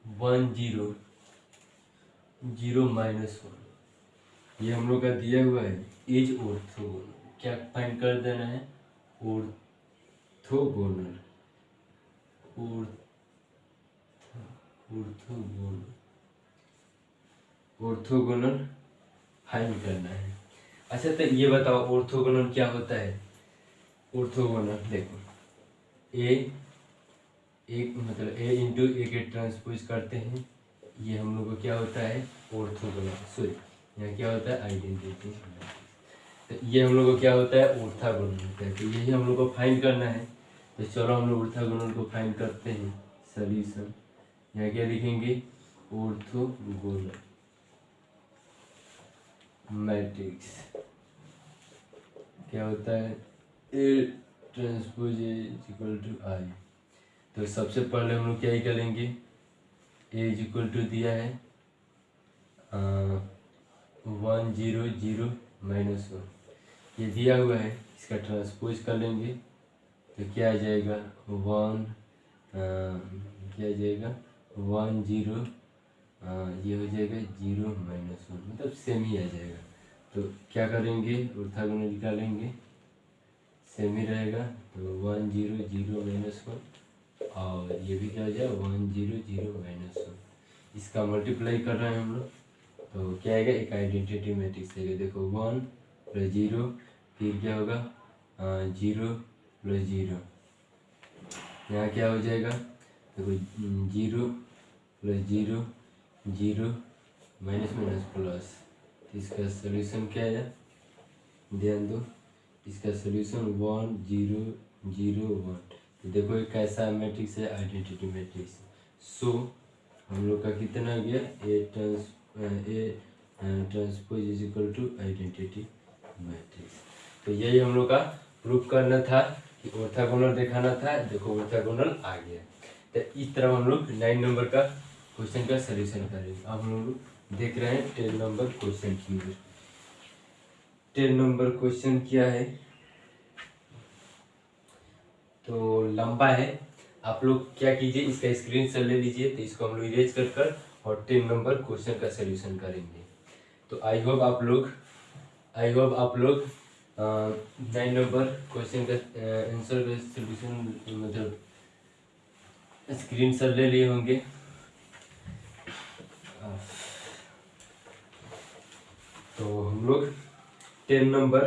1 0 0 -1, ये हम लोग का दिया हुआ है इज ऑर्थोगोनल। क्या फाइंड कर देना है, ऑर्थोगोनल, ऑर्थोगोनल फाइंड करना है। अच्छा तो ये बताओ ऑर्थोगोनल क्या होता है। ऑर्थोगोनल देखो एक मतलब ए इंटू ए के ट्रांसपोज करते हैं, ये हम लोग को क्या होता है ऑर्थोगोनल। सॉरी यहाँ क्या होता है आइडेंटिटी। तो ये हम लोग को क्या होता है ऑर्थोगोनल होता है। तो यही हम लोग को फाइंड करना है। तो चलो हम लोग ऑर्थोगोनल को फाइंड करते हैं। सॉल्यूशन यहाँ क्या लिखेंगे, ऑर्थोगोनल मैट्रिक्स क्या होता है, ए ट्रांसपोज इक्वल टू आई। तो सबसे पहले हम लोग क्या ही करेंगे, ए इक्वल टू दिया है 1 0 0 -1, ये दिया हुआ है, इसका ट्रांसपोज कर लेंगे तो क्या आ जाएगा 1 क्या आ जाएगा 1 0 ये हो जाएगा 0 -1, मतलब सेम ही आ जाएगा। तो क्या करेंगे ऑर्थोगोनल निकालेंगे, सेम ही रहेगा। तो 1 0 0 -1 और ये भी क्या हो जाएगा 1 0 0 -1, इसका मल्टीप्लाई कर रहे हैं हम लोग। तो क्या आएगा, एक आइडेंटिटी मैट्रिक्स आएगा। देखो 1 + 0 फिर क्या होगा 0 + 0, यहाँ क्या हो जाएगा देखो 0 + 0 0 माइनस प्लस। तो इसका सलूशन क्या है, ध्यान दो, इसका सलूशन 1 0 0 1। तो देखो एक कैसा मैट्रिक्स है, आइडेंटिटी मैट्रिक्स। सो हम लोग का कितना गया, A transpose is equal to identity matrix. तो यही हम लोग का प्रूफ करना था कि ऑर्थोगोनल दिखाना था। देखो ऑर्थोगोनल आ गया। तो इस तरह हम लोग 9 नंबर का क्वेश्चन का सलूशन करेंगे। अब हम लोग देख रहे हैं 10 नंबर क्वेश्चन की ओर। 10 नंबर क्वेश्चन क्या है, तो लंबा है आप लोग क्या कीजिए, इसका स्क्रीनशॉट ले लीजिए, तो इसको हम लोग इरेज कर कर और 10 नंबर क्वेश्चन का सोल्यूशन करेंगे। तो आई होप आप लोग 9 नंबर क्वेश्चन का आंसर का सोल्यूशन मतलब स्क्रीनशॉट ले लिए होंगे। तो हम लोग 10 नंबर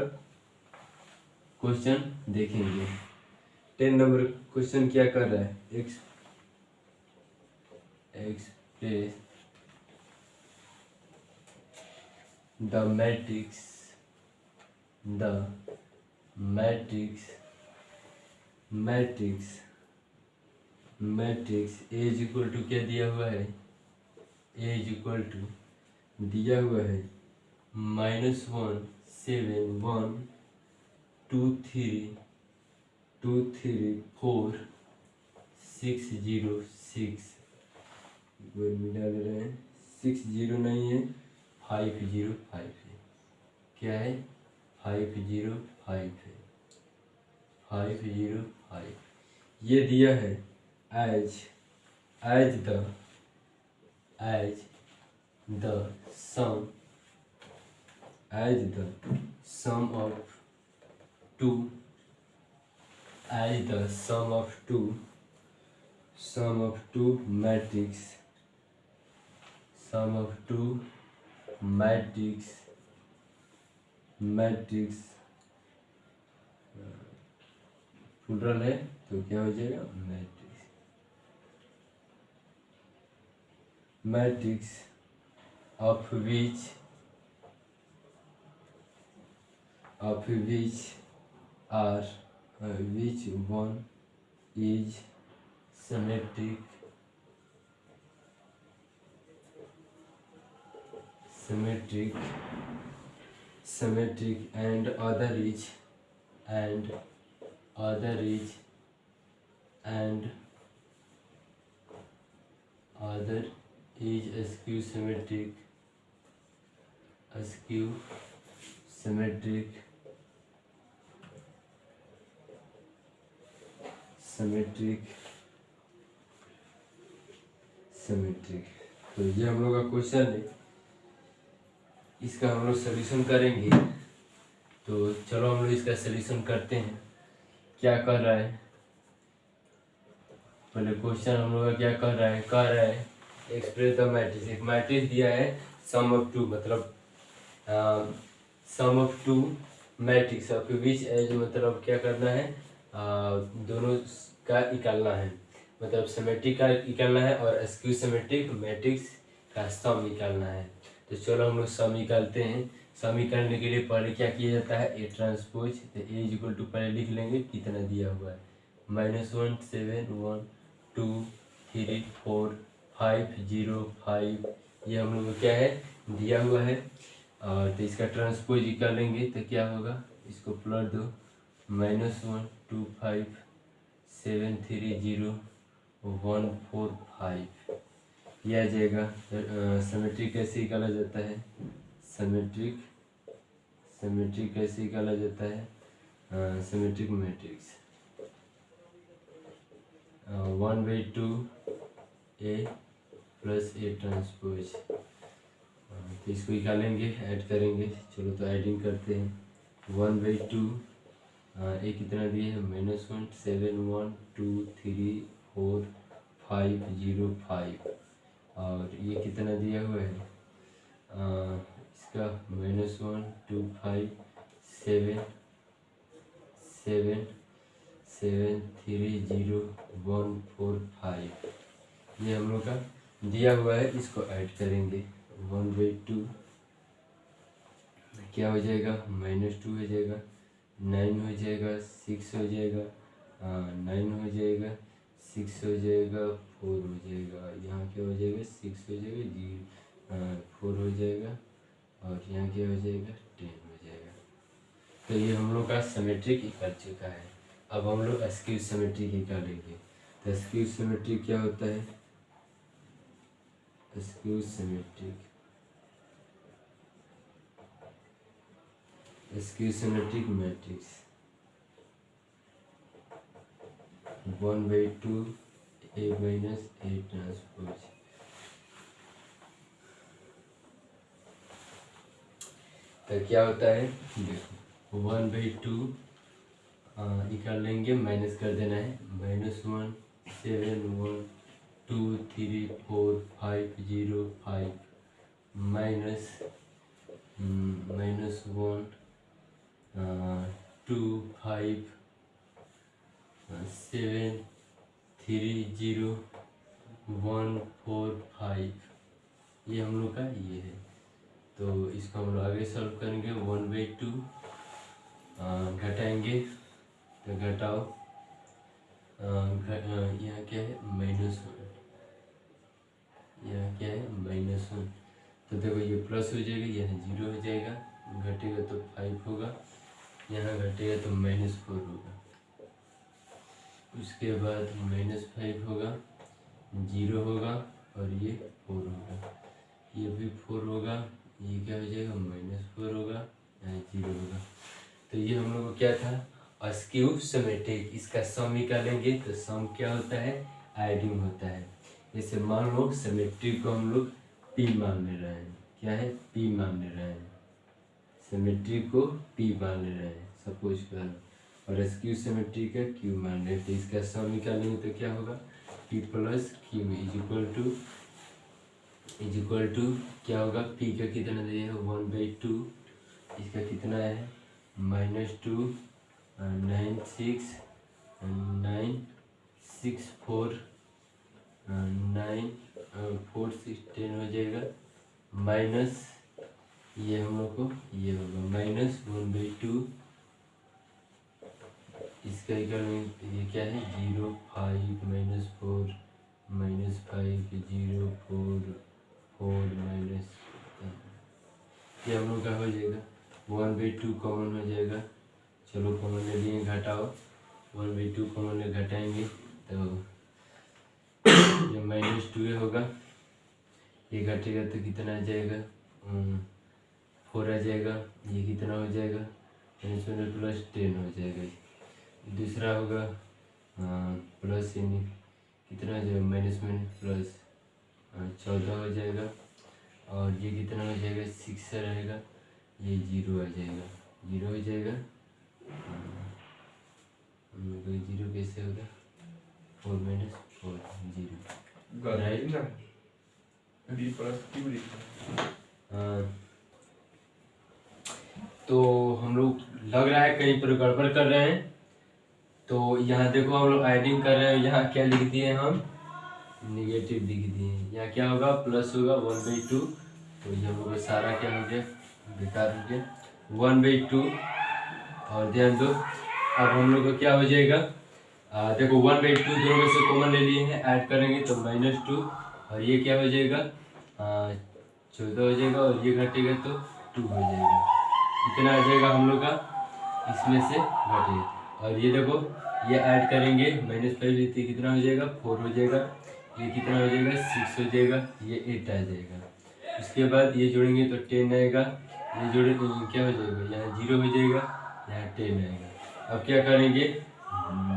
क्वेश्चन देखेंगे। 10 नंबर क्वेश्चन क्या कर रहा है, express the matrix A is equal to क्या दिया हुआ है, ए इज इक्वल टू दिया हुआ है -1 7 1 2 3 2 3 4 6 0 6 मिला ले रहे हैं, 6 0 नहीं है, 5 0 5 है। क्या है, 5 0 5 है, 5 0 5। ये दिया है as the sum of two matrix plural है तो क्या हो जाएगा, matrix of which which one is symmetric and other is skew symmetric। तो ये हम लोग का क्वेश्चन है, इसका हम लोग सोल्यूशन करेंगे। तो चलो हम लोग इसका सोल्यूशन करते हैं। क्या कर रहा है, पहले क्वेश्चन हम लोग का क्या कर रहा है एक्सप्रेस द मैट्रिक्स। एक मैट्रिक्स दिया है सम ऑफ टू, मतलब sum of two matrix of which as, मतलब क्या करना है, दोनों का निकालना है, मतलब सिमेट्रिक का निकालना है और स्क्यू सिमेट्रिक मैट्रिक्स का सम निकालना है। तो चलो हम लोग सम निकालते हैं। सम निकालने के लिए पहले क्या किया जाता है, ए ट्रांसपोज। तो ए इज इक्वल टू पहले लिख लेंगे कितना दिया हुआ है, -1 7 1 2 3 4 5 0 5। ये हम लोग को क्या है, दिया हुआ है। और तो इसका ट्रांसपोज निकालेंगे तो क्या होगा, इसको प्लट दो, -1 2 5 7 3 0 1 4 5। यह आ जाएगा। सिमेट्रिक कैसे निकाला जाता है, सिमेट्रिक कैसे निकाला जाता है, symmetric matrix 1/2 A plus A transpose. तो इसको निकालेंगे, ऐड करेंगे। चलो तो एडिंग करते हैं। 1/2 ए कितना दिए है, -1 7 1 2 3 4 5 0 5। और ये कितना दिया हुआ है, इसका -1 2 5 7 7 7 3 0 1 4 5। ये हम लोग का दिया हुआ है, इसको ऐड करेंगे। 1/2 क्या हो जाएगा, -2 हो जाएगा, 9 हो जाएगा, 6 हो जाएगा, 9 हो जाएगा, 6 हो जाएगा, 4 हो जाएगा, यहाँ क्या हो जाएगा, 6 हो जाएगा, 4 हो जाएगा, और यहाँ क्या हो जाएगा, 10 हो जाएगा। तो ये हम लोग का सिमेट्रिक निकल चुका है। अब हम लोग स्क्यू सिमेट्रिक निकालेंगे। तो स्क्यू सिमेट्रिक क्या होता है, skew symmetric matrix 1/2 A minus A transpose. तो क्या होता है, देखो 1/2 निकाल लेंगे, माइनस कर देना है, -1 7 1 2 3 4 5 0 5 माइनस -1 2 5 7 3 0 1 4 5, ये हम लोग का ये है। तो इसको हम लोग आगे सॉल्व करेंगे। 1/2 घटाएंगे, तो घटाओ, यहाँ क्या है -1, यहाँ क्या है -1। तो देखो ये प्लस हो जाएगा, यहाँ 0 हो जाएगा, घटेगा तो 5 होगा, यहाँ घटेगा तो -4 होगा। उसके बाद -5 होगा, 0 होगा और ये 4 होगा, ये भी 4 होगा, ये क्या हो जाएगा -4 होगा, यहाँ 0 होगा। तो ये हम लोग को क्या था, अस्क्यू सिमेट्रिक। इसका सम निकालेंगे तो सम क्या होता है, एडिंग होता है। जैसे मान लो सिमेट्रिक को हम लोग P मान ले रहे हैं, क्या है P मान ले रहे हैं, सिमेट्रिक को P मान ले रहे हैं सपोज कर, और अस्क्यू सिमेट्रिक का Q मान रहे हैं। तो इसका सम निकालेंगे तो क्या होगा, P + Q is equal to क्या होगा, P का कितना दिया है 1/2, इसका कितना है -2 9 6 9 6 4 9 4 6 10 हो जाएगा, माइनस ये हम लोग को ये होगा -1/2, इसका इक्वल ये क्या है 0 5 -4 -5 0 4 4 माइनस, ये हम लोग का हो जाएगा 1/2 कॉमन हो जाएगा। चलो कॉमन ले लिए, घटाओ, 1/2 कॉमन ले घटाएंगे तो ये -2 होगा, ये घटेगा तो कितना आ जाएगा 4 आ जाएगा, ये कितना हो जाएगा +10 हो जाएगा। दूसरा होगा प्लस यानी कितना हो जाएगा -+ 14 हो जाएगा, और ये कितना हो जाएगा 6 रहेगा, ये 0 आ जाएगा, 0 हो जाएगा। 0 कैसे होगा 4 - 4 0 राइट। तो हम लोग लग रहा है कहीं पर गड़बड़ कर रहे हैं। तो यहाँ देखो हम लोग एडिंग कर रहे हैं, यहाँ क्या लिख दिए हम, नेगेटिव लिख दिए हैं। यहाँ क्या होगा प्लस होगा 1/2, तो ये हम लोग सारा क्या हो गया बेकार हो गया 1/2। और ध्यान दो, अब हम लोग को क्या हो जाएगा, देखो 1/2 दोनों में से कॉमन ले लिए हैं, ऐड करेंगे तो -2, और ये क्या हो जाएगा 14 हो जाएगा, और ये घटेगा तो 2 हो जाएगा। इतना आ जाएगा हम लोग का, इसमें से घटेगा। और ये देखो ये ऐड करेंगे, -5 लेते कितना हो जाएगा 4 हो जाएगा, ये कितना हो जाएगा 6 हो जाएगा, ये 8 आ जाएगा। उसके बाद ये जोड़ेंगे तो 10 आएगा, ये जोड़े तो क्या हो जाएगा, यहाँ 0 हो जाएगा, यहाँ 10 आएगा। अब क्या करेंगे,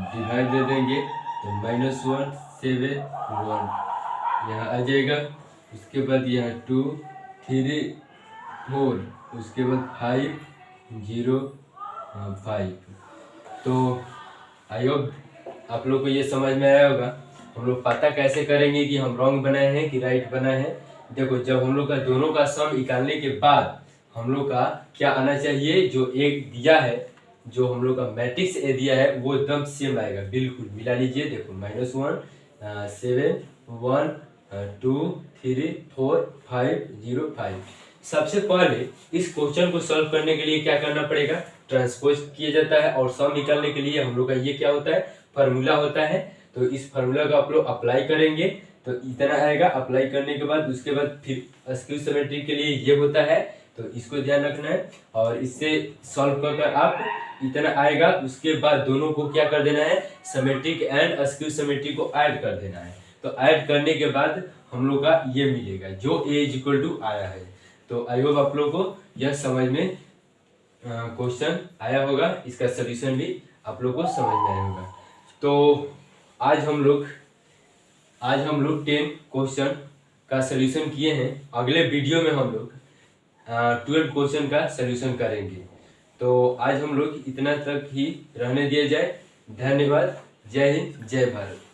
डिवाइड दे देंगे तो -1 7 1 यहाँ आ जाएगा। उसके बाद यहाँ 2 3 4, उसके बाद 5 0 5। तो आई होप आप लोग को ये समझ में आया होगा। हम लोग पता कैसे करेंगे कि हम रॉन्ग बनाए हैं कि राइट बनाए हैं। देखो जब हम लोग का दोनों का सम निकालने के बाद हम लोग का क्या आना चाहिए, जो एक दिया है, जो हम लोग का मैट्रिक्स ए दिया है वो एकदम सेम आएगा, बिल्कुल मिला लीजिए। देखो -1 7 1 2 3 4 5 0 5। सबसे पहले इस क्वेश्चन को सॉल्व करने के लिए क्या करना पड़ेगा, ट्रांसपोज किया जाता है, और सम निकालने के लिए हम लोग का ये क्या होता है फार्मूला होता है। तो इस फार्मूला का आप लोग अप्लाई करेंगे तो इतना आएगा। अप्लाई करने के बाद उसके बाद फिर अस्क्यू सिमेट्री के लिए ये होता है, तो इसको ध्यान रखना है। और इससे सॉल्व कर आप इतना आएगा, उसके बाद दोनों को क्या कर देना है, सिमेट्रिक एंड अस्क्यू सिमेट्री को ऐड कर देना है। तो ऐड करने के बाद हम लोग का ये मिलेगा जो a = आया है। तो आई होप आप लोग को यह समझ में क्वेश्चन आया होगा, इसका सोल्यूशन भी आप लोग को समझ में आया होगा। तो आज हम लोग 10 क्वेश्चन का सलूशन किए हैं। अगले वीडियो में हम लोग 12 क्वेश्चन का सलूशन करेंगे। तो आज हम लोग इतना तक ही रहने दिया जाए। धन्यवाद। जय हिंद, जय भारत।